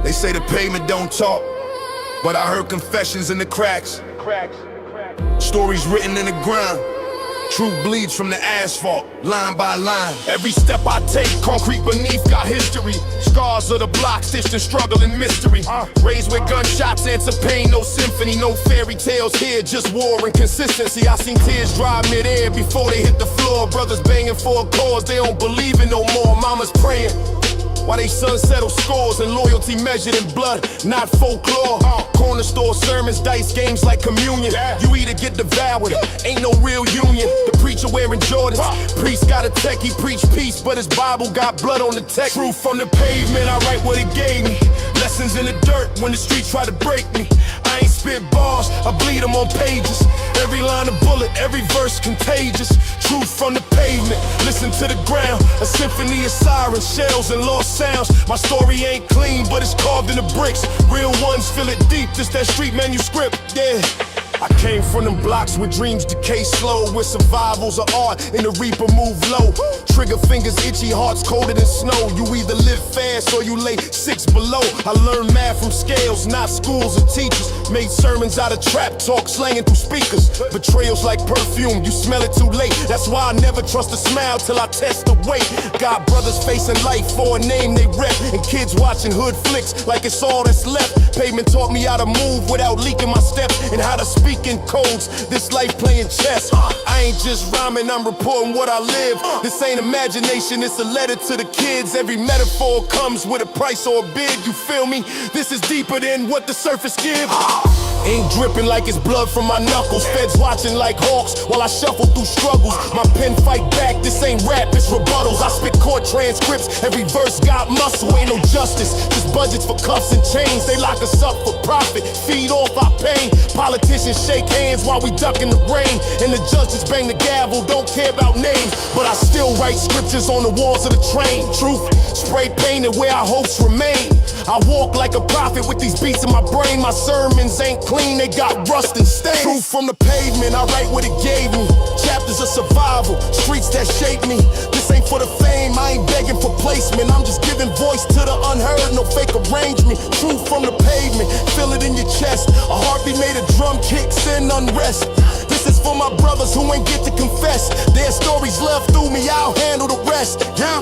They say the pavement don't talk, but I heard confessions in the cracks. Stories written in the ground, truth bleeds from the asphalt, line by line. Every step I take, concrete beneath got history. Scars of the block, stitched in struggle and mystery. Raised with gunshots, answer pain, no symphony, no fairy tales here, just war and consistency. I seen tears dry midair before they hit the floor. Brothers banging for a cause they don't believe in no more. Mama's praying while they sons settle scores, and loyalty measured in blood, not folklore. Corner store sermons, dice games like communion. You either get devoured, ain't no real union. The preacher wearing Jordans, priest got a tech, he preach peace, but his Bible got blood on the text. Truth from the pavement, I write what it gave me. Lessons in the dirt when the streets try to break me. I ain't spit bars, I bleed them on pages. Every line a bullet, every verse contagious. Truth from the pavement, listen to the ground. A symphony of sirens, shells and lost sounds. My story ain't clean, but it's carved in the bricks. Real ones feel it deep, just that street manuscript, yeah. I came from them blocks where dreams decay slow, where survival's an art and the reaper move low. Trigger fingers itchy, hearts colder than snow. You either live fast or you lay 6 below. I learned math from scales, not schools or teachers. Made sermons out of trap talk, slanging through speakers. Betrayals like perfume, you smell it too late. That's why I never trust a smile till I test the weight. Got brothers facing life for a name they rep, and kids watching hood flicks like it's all that's left. Pavement taught me how to move without leaking my steps, and how to speak in codes, this life playing chess. I ain't just rhyming, I'm reporting what I live. This ain't imagination, it's a letter to the kids. Every metaphor comes with a price or a bid, you feel me? This is deeper than what the surface gives. Ain't dripping like it's blood from my knuckles. Feds watching like hawks while I shuffle through struggles. My pen fight back, this ain't rap, it's rebuttals. I spit court transcripts, every verse got muscle. Ain't no justice, just budgets for cuffs and chains. They lock us up for profit, feed off our pain. Politicians shake hands while we duck in the rain, and the judges bang the gavel, don't care about names. But I still write scriptures on the walls of the train. Truth, spray painted where our hopes remain. I walk like a prophet with these beats in my brain. My sermons ain't clean, they got rust and stains. Truth from the pavement, I write what it gave me. Chapters of survival, streets that shape me. This ain't for the fame, I ain't begging for placement. I'm just giving voice to the unheard, no fake arrangement. Truth from the pavement, feel it in your chest. A heartbeat made of drum kicks and unrest. This is for my brothers who ain't get to confess. Their stories left through me, I'll handle the rest, yeah.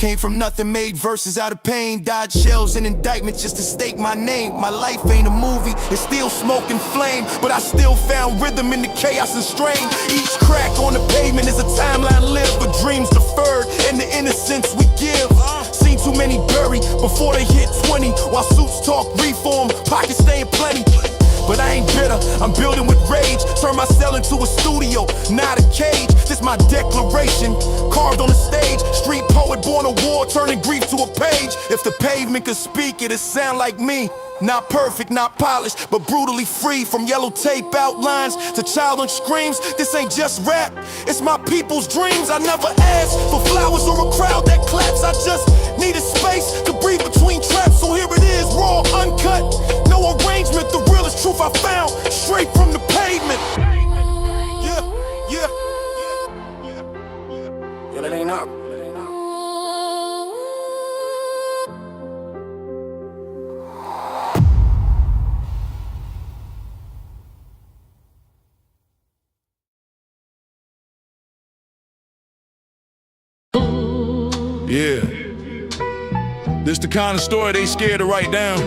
Came from nothing, made verses out of pain. Dodged shells and indictments just to stake my name. My life ain't a movie, it's still smoke and flame, but I still found rhythm in the chaos and strain. Each crack on the pavement is a timeline lived, but dreams deferred and the innocence we give. Seen too many buried before they hit 20, while suits talk reform, pockets staying plenty. But I ain't bitter, I'm building with rage. Turn my cell into a studio, not a cage. This my declaration, carved on the stage. Street poet born of war, turning grief to a page. If the pavement could speak, it'd sound like me. Not perfect, not polished, but brutally free. From yellow tape outlines to childish screams. This ain't just rap, it's my people's dreams. I never asked for flowers or a crowd that claps. I just needed space to breathe between traps. So here it is, raw, uncut, no arrangement. The realest truth I found, straight from the pavement. Yeah. It ain't up. Yeah. This the kind of story they scared to write down.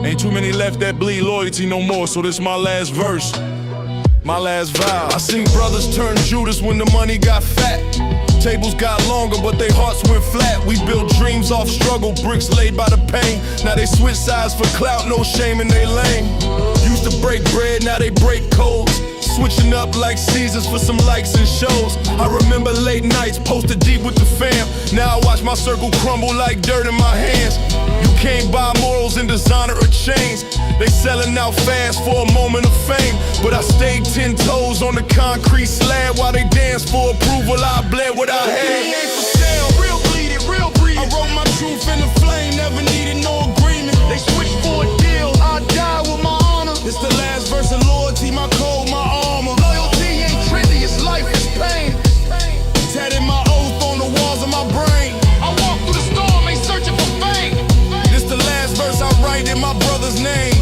Ain't too many left that bleed loyalty no more, so this my last verse, my last vow. I seen brothers turn Judas when the money got fat. Tables got longer, but their hearts went flat. We built dreams off struggle, bricks laid by the pain. Now they switch sides for clout, no shame in they lane. Used to break bread, now they break codes. Switching up like Caesars for some likes and shows. I remember late nights posted deep with the fam. Now I watch my circle crumble like dirt in my hands. You can't buy morals in designer or chains. They selling out fast for a moment of fame, but I stayed 10 toes on the concrete slab while they danced for approval. I bled what I had. It ain't for sale, real bleeded, real breathe. I wrote my truth in the flame, never needed no agreement. They switched for a deal, I die with my honor. It's the last verse of loyalty, my code, my armor. Loyalty ain't trendy, it's life, it's pain. Tatted my oath on the walls of my brain. I walk through the storm, ain't searching for fame. This the last verse I write in my brother's name.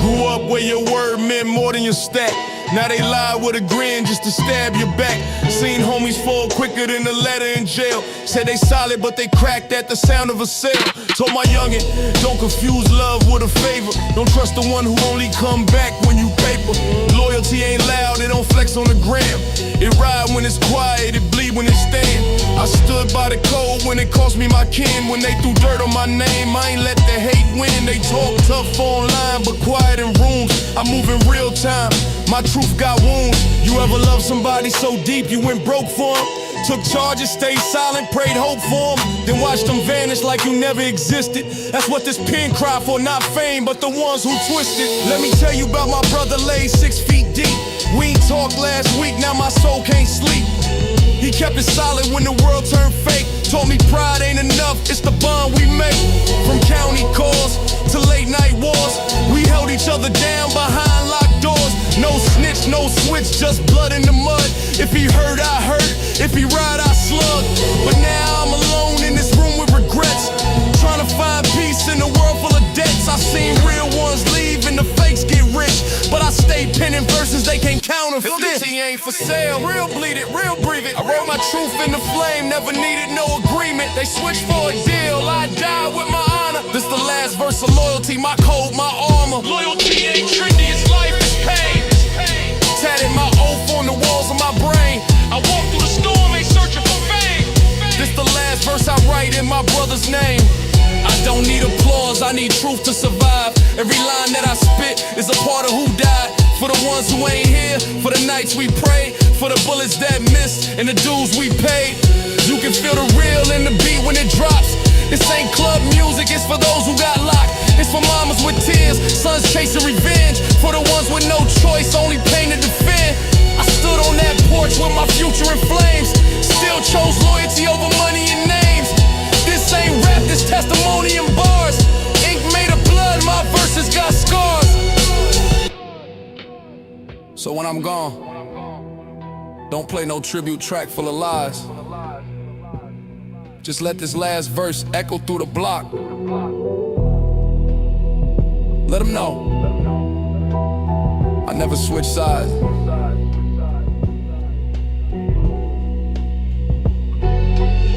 Grew up where your word meant more than your stat. Now they lie with a grin just to stab your back. Seen homies fall quicker than a letter in jail. Said they solid but they cracked at the sound of a sale. Told my youngin', don't confuse love with a favor. Don't trust the one who only come back when you paper. Loyalty ain't loud, it don't flex on the gram. It ride when it's quiet, it bleed when it stand. I stood by the code when it cost me my kin. When they threw dirt on my name, I ain't let the hate win. They talk tough online but quiet in rooms. I move in real time, my truth got wounds. You ever love somebody so deep you went broke for them? Took charges, stayed silent, prayed hope for them, then watched them vanish like you never existed. That's what this pen cry for, not fame, but the ones who twisted. Let me tell you about my brother laid 6 feet deep. We ain't talked last week, now my soul can't sleep. He kept it solid when the world turned fake. Told me pride ain't enough, it's the bond we make. From county calls to late night wars, we held each other down behind locked doors. No snitch, no switch, just blood in the mud. If he hurt, I hurt. If he ride, I slug. But now I'm alone in this room with regrets, trying to find peace in a world full of debts. I seen real ones leave and the fakes get rich, but I stay penning verses they can't counterfeit. Loyalty ain't for sale, real bleed it, real breathe it. I wrote my truth in the flame, never needed no agreement. They switched for a deal, I died with my honor. This the last verse of loyalty, my code, my armor. Loyalty ain't trendy, it's life, it's pain. Tatted my oath on the walls of my brain. I walk through the storm, ain't searching for fame. This the last verse I write in my brother's name. I don't need applause, I need truth to survive. Every line that I spit is a part of who died. For the ones who ain't here, for the nights we pray, for the bullets that missed and the dues we paid. You can feel the real in the beat when it drops. This ain't club music, it's for those who got locked. It's for mamas with tears, sons chasing revenge. For the ones with no choice, only pain to defend. I stood on that porch with my future in flames. Still chose loyalty over money and names. This ain't rap, this testimony in bars. Ink made of blood, my verses got scars. So when I'm gone, don't play no tribute track full of lies. Just let this last verse echo through the block. Let them know I never switched sides.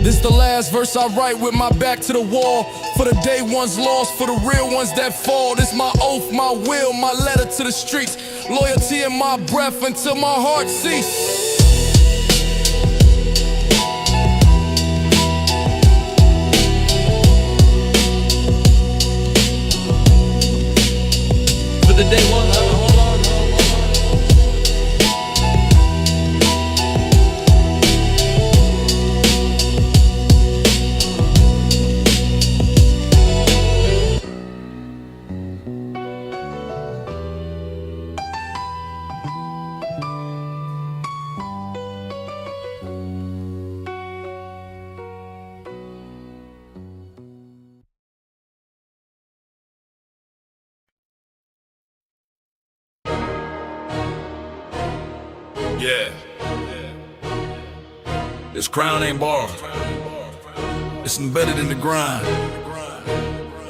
This the last verse I write with my back to the wall. For the day ones lost, for the real ones that fall. This my oath, my will, my letter to the streets. Loyalty in my breath until my heart cease. For the day one, hold on. Yeah. This crown ain't borrowed. It's embedded in the grind.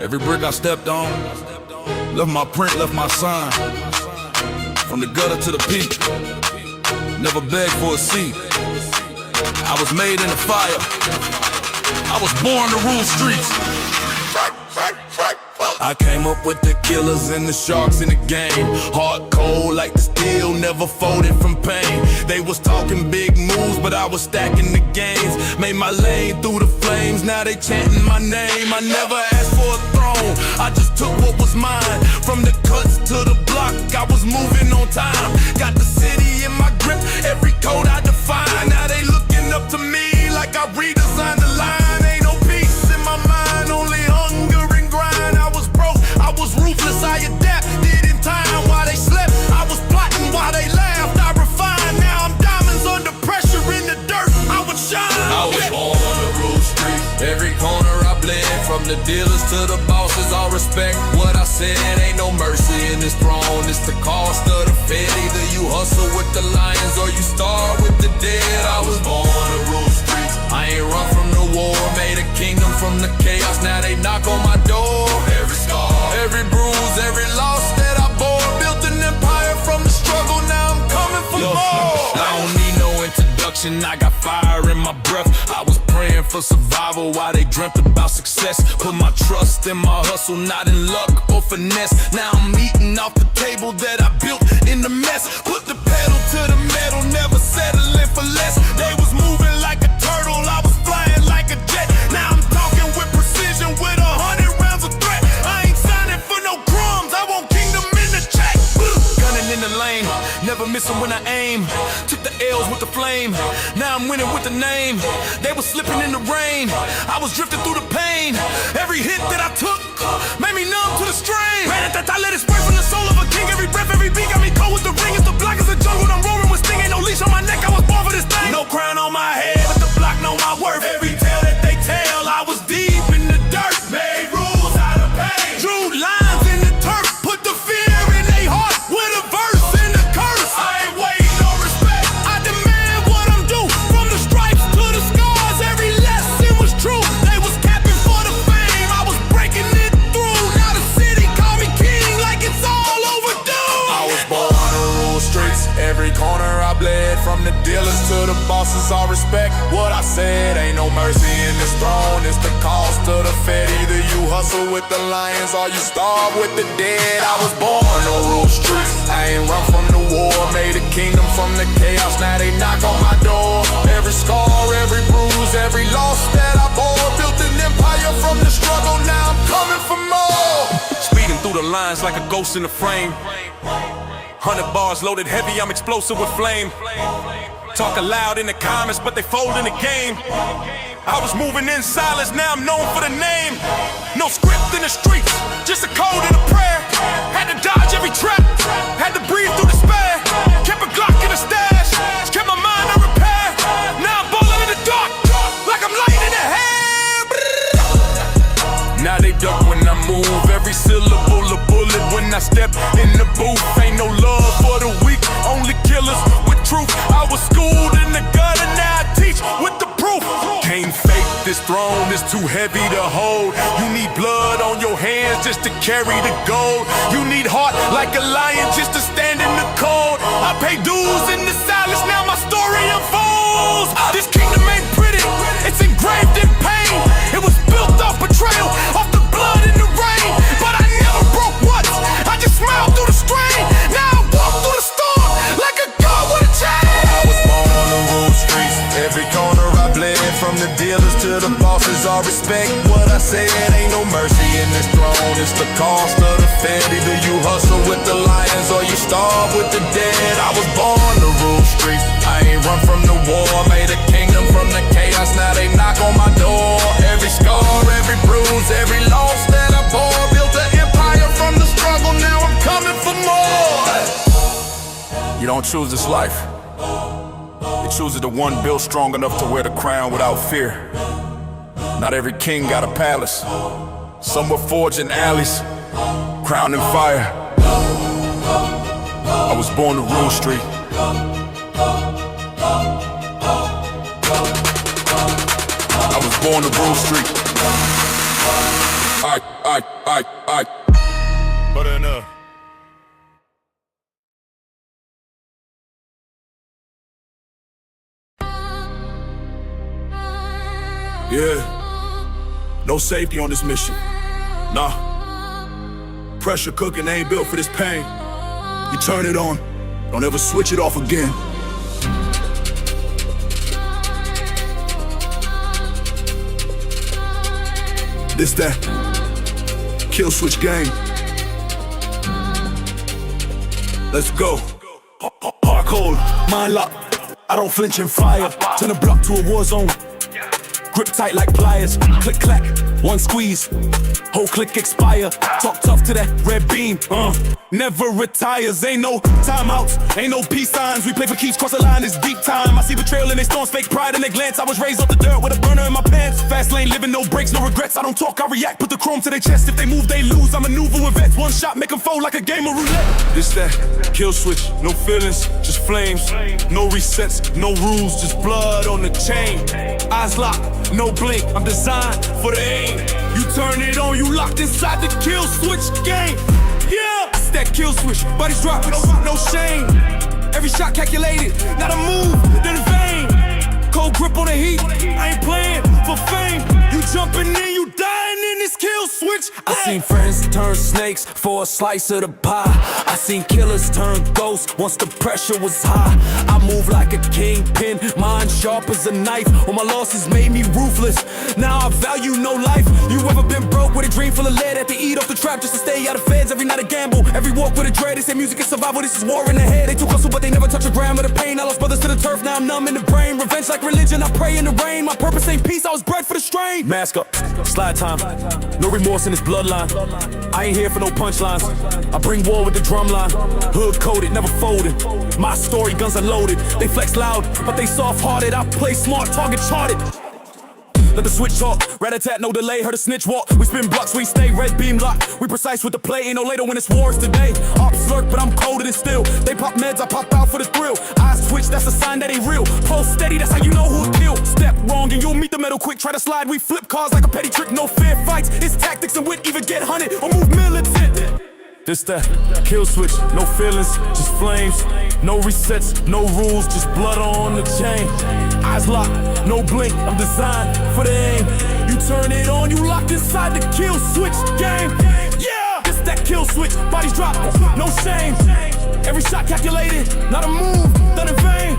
Every brick I stepped on, left my print, left my sign. From the gutter to the peak, never begged for a seat. I was made in the fire. I was born to rule streets. I came up with the killers and the sharks in the game. Hard cold like the steel, never folded from pain. They was talking big moves, but I was stacking the gains. Made my lane through the flames, now they chanting my name. I never asked for a throne, I just took what was mine. From the cuts to the block, I was moving on time. Got the city in my grip, every code I define. Now they looking up to me like I redesigned the line. Ain't no peace in my mind, only hunger and grind. I was ruthless, I adapted in time while they slept. I was plotting while they laughed, I refined. Now I'm diamonds under pressure in the dirt, I would shine. I was born on the roof street. Every corner I blend, from the dealers to the bosses, all respect what I said. Ain't no mercy in this throne, it's the cost of the fed. Either you hustle with the lions or you starve with the dead. I was born on the roof streets. I ain't run from the war, made a kingdom from the chaos. Now they knock on my door. Every scar, every bruise, every loss that I bore, built an empire from the struggle. Now I'm coming for more. I don't need no introduction, I got fire in my breath. I was praying for survival while they dreamt about success. Put my trust in my hustle, not in luck or finesse. Now I'm eating off the table that I built in the mess. Put the pedal to the metal, never settling for less. They was moving like a turtle, I was flying like a jet. Now I'm talking with precision, with 100 rounds of threat. I ain't signing for no crumbs, I want kingdom in the check. Gunning in the lane, never missing when I aim. Took the L's with the flame, now I'm winning with the name. They was slipping in the rain, I was drifting through the pain. Every hit that I took made me numb to the strain. Man, I let it spray from the soul of a king. Every breath, every beat got me cold with the ring. It's the block, it's the jungle, I'm roaring with sting. Ain't no leash on my neck, I was born for this thing. No crown on my head, but the block know my worth. Every tale that they tell, I was deep in the dirt. Made rules out of pain, drew lines in the turf, put the fear in their heart with a verse and a curse. I ain't waiting no respect, I demand what I'm due. From the stripes to the scars, every lesson was true. They was capping for the fame, I was breaking it through. Now the city call me king like it's all overdue. I was born to rule streets, every corner I bled. From the dealers to the bosses, all respect what I said. Ain't no mercy in this throne, it's the cost of the fed. Either you hustle with the lions or you starve with the dead. I was born to rule streets, I ain't run from the war. Made a kingdom from the chaos, now they knock on my door. Every scar, every bruise, every loss that I bore, built an empire from the struggle, now I'm coming for more. Speeding through the lines like a ghost in the frame. 100 bars loaded heavy, I'm explosive with flame. Talking loud in the comments, but they fold in the game. I was moving in silence, now I'm known for the name. No script in the streets, just a code and a prayer. Had to dodge every trap, had to breathe through despair. Kept a Glock in the stash, kept my mind on repair. Now I'm ballin' in the dark, like I'm lighting a hair. Now they duck when I move, every syllable a bullet when I step in the booth. Ain't no love for the weak, only killers with truth. I was schooled in the gutter, now I teach with the proof. Can't fake this throne, it's too heavy to hold. You need blood on your hands just to carry the gold. You need heart like a lion just to stand in the cold. I pay dues in the silence, now my story unfolds. This kingdom ain't pretty, it's engraved killers to the bosses, all respect what I say, it ain't no mercy in this throne. It's the cost of the fed. Either you hustle with the lions or you starve with the dead. I was born to rule streets, I ain't run from the war. Made a kingdom from the chaos, now they knock on my door. Every scar, every bruise, every loss that I bore. Built an empire from the struggle, now I'm coming for more. You don't choose this life. You choose the one built strong enough to wear the crown without fear. Not every king got a palace. Some were forged in alleys, crowned in fire. I was born to rule street. I was born to rule street. I. But enough. Yeah, no safety on this mission. Nah, pressure cooking ain't built for this pain. You turn it on, don't ever switch it off again. This that kill switch game. Let's go. Hardcore, mind lock. I don't flinch in fire. Turn the block to a war zone. Grip tight like pliers, click clack, one squeeze, whole click expire. Talk tough to that red beam, never retires. Ain't no timeouts, ain't no peace signs. We play for keeps, cross the line, it's deep time. I see betrayal in their storms, fake pride in their glance. I was raised off the dirt with a burner in my pants. Fast lane, living, no breaks, no regrets. I don't talk, I react, put the chrome to their chest. If they move, they lose, I maneuver with vets. One shot, make them fold like a game of roulette. This that, kill switch, no feelings, just flames. No resets, no rules, just blood on the chain. Eyes locked, no blink, I'm designed for the aim. You turn it on, you locked inside the kill switch game. Yeah, it's that kill switch, bodies dropping, no shame. Every shot calculated, not a move, then in vain. Cold grip on the heat, I ain't playing for fame. You jumping in, you dying in this kill switch. I seen friends turn snakes for a slice of the pie. I seen killers turn ghosts once the pressure was high. I move like a kingpin, mind sharp as a knife. All my losses made me ruthless, now I value no life. You ever been broke with a dream full of lead? Had to eat off the trap just to stay out of feds. Every night a gamble, every walk with a dread. They say music is survival, this is war in the head. They too hustle but they never touch a gram of the pain. I lost brothers to the turf, now I'm numb in the brain. Revenge like religion, I pray in the rain. My purpose ain't peace, I was bred for the strain. Mask up, slide time, no remorse in this bloodline. I ain't here for no punchlines, I bring war with the drumline. Hood coded, never folded, my story, guns unloaded. They flex loud, but they soft-hearted. I play smart, target charted. Let the switch talk, rat-a-tat, no delay, heard a snitch walk. We spin blocks, we stay red beam locked. We precise with the play, ain't no later when it's wars today. Ops lurk, but I'm colder than steel. They pop meds, I pop out for the thrill. Eyes twitch, that's a sign that they real. Pulse steady, that's how you know who'll kill. Step wrong and you'll meet the metal quick. Try to slide, we flip cars like a petty trick. No fair fights, it's tactics and wit. Even get hunted or move militant. This that, kill switch, no feelings, just flames. No resets, no rules, just blood on the chain. Eyes locked, no blink, I'm designed for the aim. You turn it on, you locked inside the kill switch game. Yeah, this that kill switch, bodies drop, no shame. Every shot calculated, not a move, done in vain.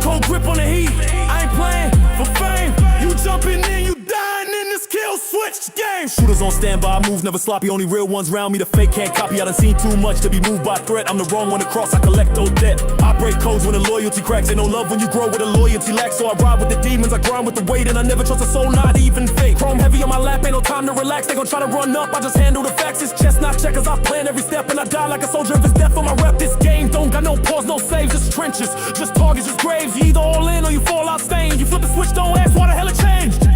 Cold grip on the heat, I ain't playing for fame. You jumping in, you dying in this kill switch game. Shooters on standby, moves never sloppy, only real ones round me. The fake can't copy, I done seen too much to be moved by threat. I'm the wrong one to cross, I collect old debt. I break codes when the loyalty cracks. Ain't no love when you grow with a loyalty lack. So I ride with the demons, I grind with the weight, and I never trust a soul, not even fake. Chrome heavy on my lap, ain't no time to relax. They gon' try to run up, I just handle the facts. It's chest, not checkers, I plan every step, and I die like a soldier if it's death on my rep. This game don't got no pause, no saves, just trenches, just targets, just graves. You either all in or you fall out stained. You flip the switch, don't ask why the hell it changed.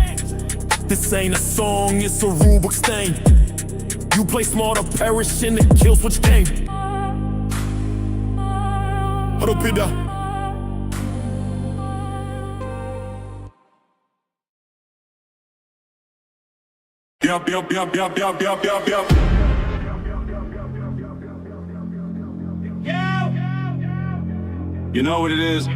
This ain't a song, it's a rule book stain. You play smart or perish in the kill switch game. Hold up, Peter. Yup. You know what it is?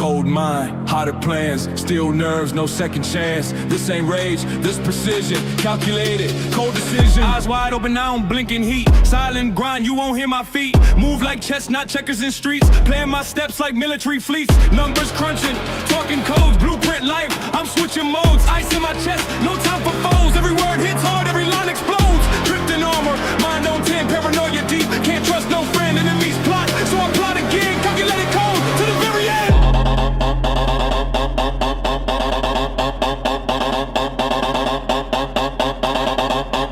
Cold mind, hotter plans, steel nerves, no second chance. This ain't rage, this precision, calculated, cold decision. Eyes wide open, I don't blink in heat. Silent grind, you won't hear my feet. Move like chestnut checkers in streets. Playing my steps like military fleets. Numbers crunching, talking codes, blueprint life. I'm switching modes, ice in my chest, no time for foes. Every word hits hard, every line explodes. Dripped in armor, mind on 10, paranoia deep. Can't trust no friend, enemies plot. So I plot again, calculated code to the very end.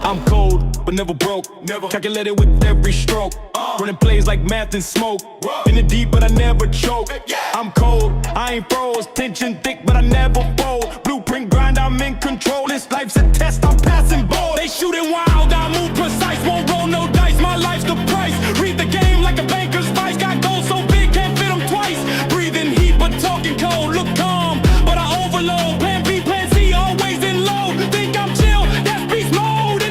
I'm cold, but never broke. Calculated with every stroke. Running plays like math and smoke. In the deep, but I never choke. I'm cold, I ain't froze. Tension thick, but I never fold. Blueprint grind, I'm in control. This life's a test, I'm passing bold. They shooting wild, I move precise. Won't roll no dice, my life's the price. Read the game like a banker's vice. Got goals so big, can't fit them twice. Breathing heat, but talking cold. Look calm, but I overload. Plan B, plan C, always in low. Think I'm chill, that's beast mode.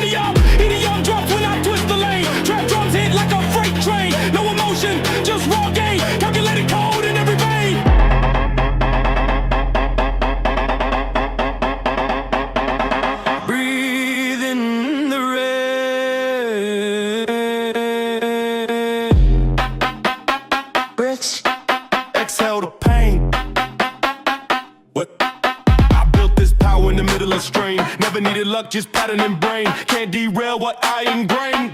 Idiom drops when I twist the lane. Trap drums hit like a freight train. No emotion, just raw game. Calculated code in every vein. Breathe in the rain. Bricks. Exhale the pain. What? I built this power in the middle of strain. Never needed luck, just pattern and brain. Can't derail what I ingrain.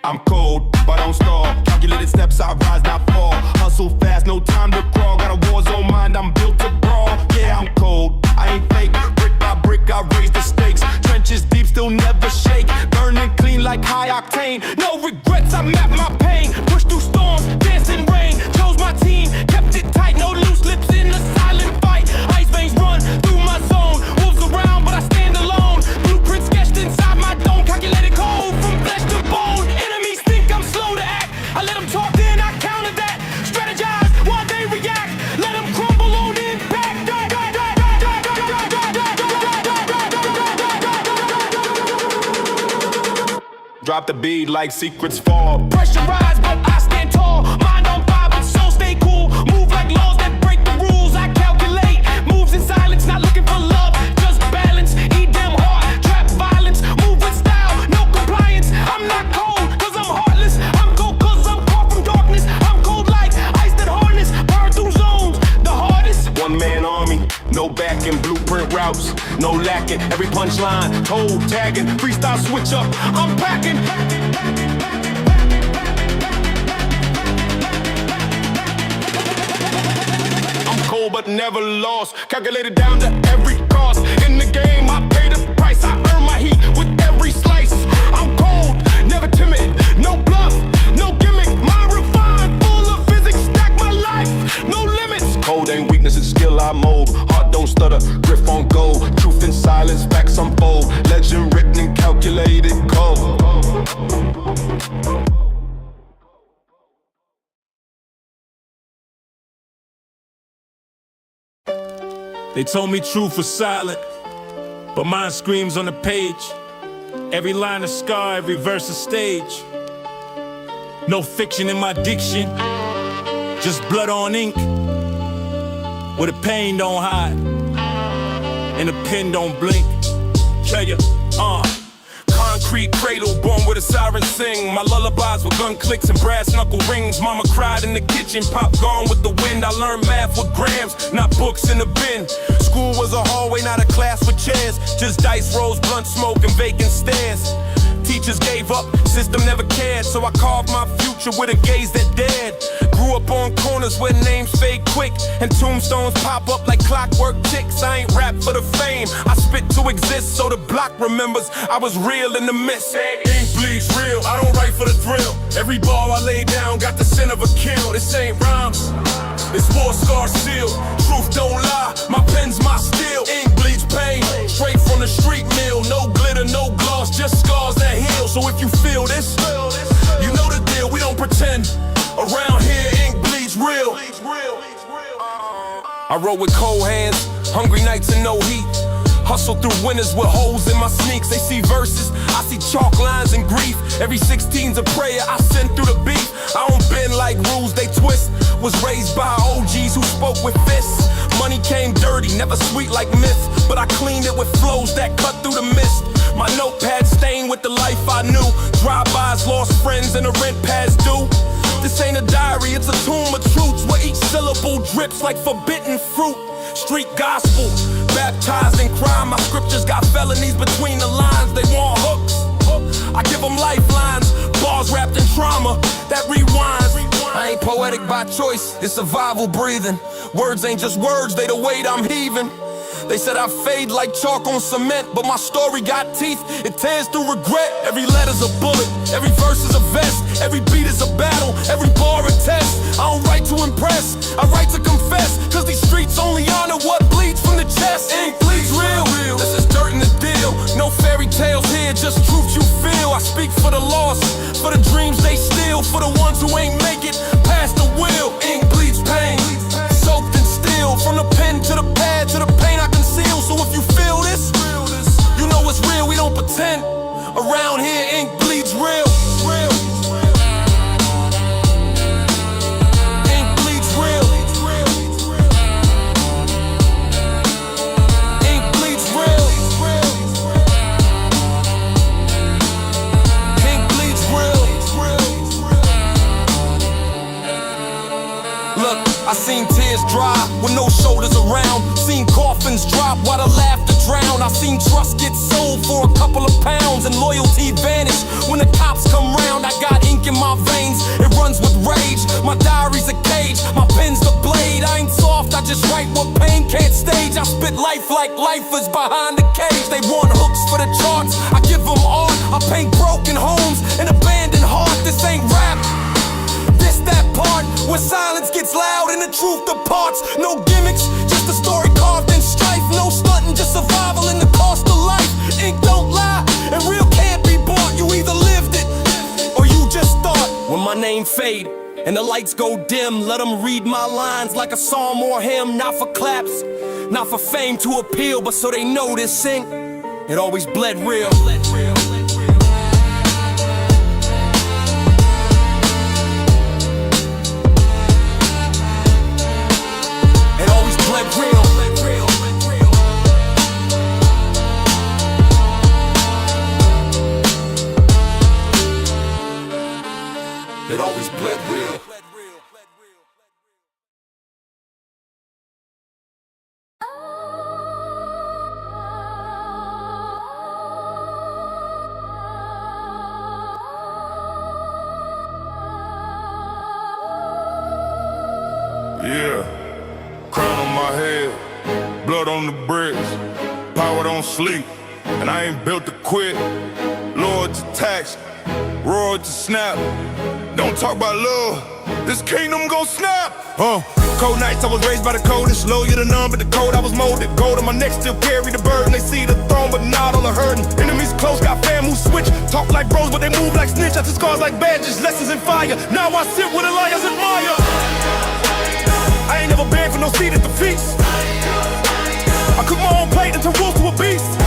I'm cold, but don't stall. Calculated steps, I rise, not fall. Hustle fast, no time to crawl. Got a war zone mind, I'm built to brawl. Yeah, I'm cold, I ain't fake. Brick by brick, I raise the stakes. Trenches deep, still never shake. Burning clean like high octane. No regrets, I map my pain. Push through storms, dance in rain. Chose my team, kept it tight. No loose lips in a silent fight. Ice veins run through my zone. Wolves around, but I stand alone. Blueprint sketched inside my dome. Calculated code from flesh to bone. Enemies think I'm slow to act. I let them talk, then I counter that. Strategize while they react. Let them crumble on impact. Drop the beat like secrets fall. Pressurize, but I stand tall. Mind on fire, but soul stay cool. Move like laws that break the rules. I calculate moves in silence, not looking for love, just balance. Eat them hard, trap violence. Move with style, no compliance. I'm not cold, cause I'm heartless. I'm cold, cause I'm far from darkness. I'm cold like ice that harness. Burn through zones, the hardest. One man army, no backing. Blueprint routes, no lacking. Every punchline, toe tagging. Freestyle switch up, I'm packing. I'm cold but never lost. Calculated down to every cost. In the game, I pay the price. I earn my heat with every slice. I'm cold, never timid. No bluff, no gimmick. Mind refined, full of physics. Stack my life, no limits. Cold ain't weakness, it's skill I mold. Heart don't stutter, griff on gold. Truth in silence, facts unfold. Legend written and calculated code. They told me truth was silent, but mine screams on the page. Every line a scar, every verse a stage. No fiction in my diction, just blood on ink, where the pain don't hide and the pen don't blink. Concrete cradle, born with a siren sing. My lullabies with gun clicks and brass knuckle rings. Mama cried in the kitchen, pop gone with the wind. I learned math with grams, not books in the bin. School was a hallway, not a class with chairs. Just dice rolls, blunt smoke, and vacant stares. Teachers gave up, system never cared. So I carved my future with a gaze that dared. Grew up on corners where names fade quick and tombstones pop up like clockwork ticks. I ain't rap for the fame, I spit to exist so the block remembers I was real in the mist. Ink bleeds real, I don't write for the thrill. Every bar I lay down got the scent of a kill. This ain't rhymes, it's war scar seal. Truth don't lie, my pen's my steel. Ink bleeds pain, straight from the street mill. No glitter, no gloss, just scars that heal. So if you feel this, you know the deal, we don't pretend. Around here, ink bleeds real. I wrote with cold hands, hungry nights and no heat. Hustle through winters with holes in my sneaks. They see verses, I see chalk lines and grief. Every 16's a prayer, I send through the beat. I don't bend like rules, they twist. Was raised by OGs who spoke with fists. Money came dirty, never sweet like myth, but I cleaned it with flows that cut through the mist. My notepad stained with the life I knew. Drive-bys, lost friends, and the rent past due. This ain't a diary, it's a tomb of truths where each syllable drips like forbidden fruit. Street gospel, baptized in crime. My scriptures got felonies between the lines. They want hooks, I give them lifelines. Bars wrapped in trauma that rewinds. I ain't poetic by choice, it's survival breathing. Words ain't just words, they the weight I'm heaving. They said I fade like chalk on cement, but my story got teeth, it tears through regret. Every letter's a bullet, every verse is a vest, every beat is a battle, every bar a test. I don't write to impress, I write to confess, cause these streets only honor what bleeds from the chest. Ink bleeds real, this is dirt in the deal. No fairy tales here, just truth you feel. I speak for the lost, for the dreams they steal, for the ones who ain't make it past the wheel. Ink bleeds pain, soaked in steel. From the pen to the pad to the pain I conceal. So if you feel this, you know it's real, we don't pretend. Around here, ink bleeds real. Ink bleeds real. Ink bleeds real. Ink bleeds real. Look, I seen tears dry with no shoulders around. Seen coffins drop while the laughter drown. I seen trust get sold for a couple of pounds and loyalty vanish when the cops come round. I got ink in my veins, it runs with rage. My diary's a cage, my pen's the blade. I ain't soft, I just write what pain can't stage. I spit life like lifers behind the cage. They want hooks for the charts, I give them art. I paint broken homes and abandoned heart. This ain't rap, this that part where silence gets loud and the truth departs. No gimmicks, just a story carved in strife. No stunting, just survival in the cost of life. Ink don't lie, and real can't be bought. You either lived it, or you just thought. When my name fade and the lights go dim, let them read my lines like a psalm or hymn. Not for claps, not for fame to appeal, but so they know this ink, it always bled real. It always bled real. Yeah, crown on my head, blood on the bricks, power don't sleep, and I ain't built to quit. Lord to tax, roar to snap. Don't talk about love, this kingdom gon' snap. Cold nights, I was raised by the coldest. Loyal to none, but the cold I was molded. Gold on my neck, still carry the burden. They see the throne, but not all the hurting. Enemies close, got fam who switch. Talk like bros, but they move like snitch. After scars like badges, lessons in fire. Now I sit with the lions admire. I ain't never begged for no seat at the feast. I cook my own plate and turn wolves to a beast.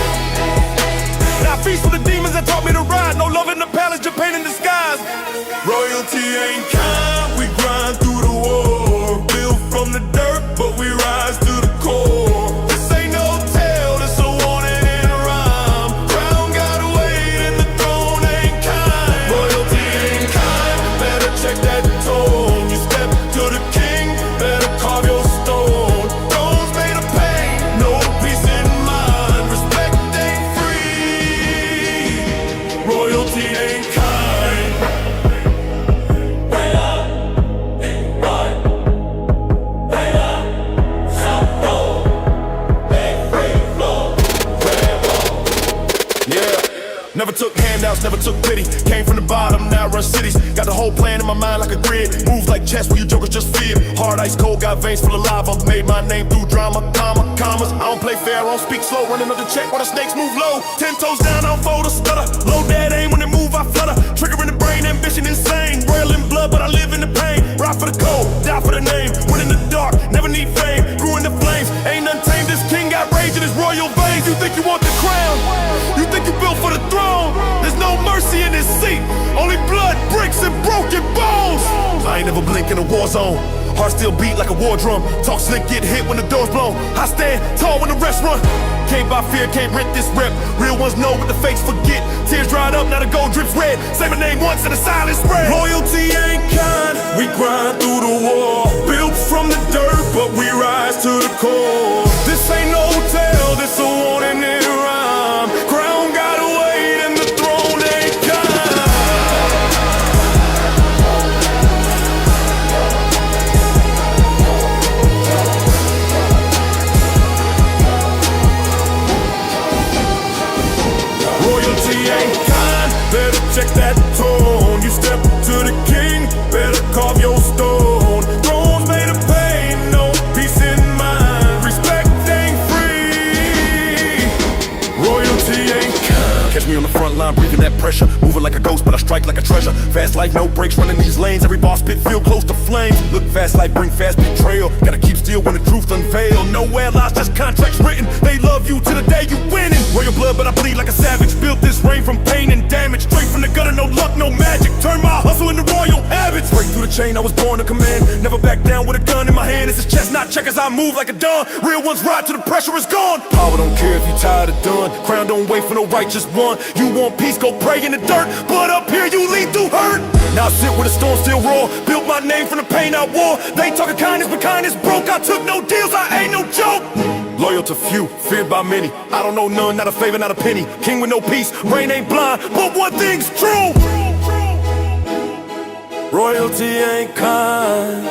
Now I feast for the demons that taught me to ride. No love in the palace, Japan in disguise. Royalty ain't kind, we grind through the war. Built from the dirt, but we rise to the core. This ain't no tale, this a warning in rhyme. Crown got weight and the throne ain't kind. Royalty ain't kind, better check that tone. You step to the king, better carve your stone. Thrones made of pain, no peace in mind. Respect ain't free, royalty ain't kind. Never took handouts, never took pity. Came from the bottom, now run cities. Got the whole plan in my mind like a grid. Moves like chess where you jokers just fear. Hard ice cold, got veins full of lava. Made my name through drama, commas. I don't play fair, I don't speak slow. Running up the check while the snakes move low. 10 toes down, I don't fold or stutter. Low that aim when they move, I flutter. Trigger in the brain, ambition insane. Royal in blood, but I live in the pain. Ride for the cold, die for the name. Win in the dark, never need fame. Grew in the flames, ain't none tame. This king got rage in his royal veins. You think you want the crown? You think you built for the throne? There's no mercy in this seat. Only blood, bricks, and broken bones. I ain't never never blink in a war zone. Heart still beat like a war drum. Talk slick, get hit when the door's blown. I stand tall when the rest run. Can't buy fear, can't rent this rep. Real ones know what the fakes forget. Tears dried up, now the gold drips red. Say my name once and the silence spread. Loyalty ain't kind, we grind through the war. Built from the dirt, but we rise to the core. This ain't no hotel, this a warning in rhyme. Crown gotta wait and the throne ain't kind. Royalty ain't kind, better check that tone. You step to the king, better carve your stone. Thrones made of pain, no peace in mind. Respect ain't free, royalty ain't kind. Catch me on the front line, breathing that pressure. Moving like a ghost, but I strike like a treasure. Fast life, no breaks, running these lanes. Every boss pit feel close to flames. Look fast life, bring fast betrayal. Gotta keep still when the truth unveiled. Nowhere lies, just contracts written. They love you to the day you winning. Royal blood, but I bleed like a savage. Built this rain from pain and damage. Straight from the gutter, no luck, no magic. Turn my hustle into royal habits. Break through the chain, I was born to command. Never back down with a gun in my hand. It's a chess, not checkers. I move like a dawn. Real ones ride till the pressure is gone. Power don't care if you tired or done. Crown don't wait for no righteous one. You want peace, go pray in the dirt. But up here you lead through hurt. Now I sit where the storm still roar. Built my name from the pain I wore. They talking kindness, but kindness broke. I took no deals, I ain't no joke. Loyal to few, feared by many. I don't know none, not a favor, not a penny. King with no peace, rain ain't blind, but one thing's true. Royalty ain't kind.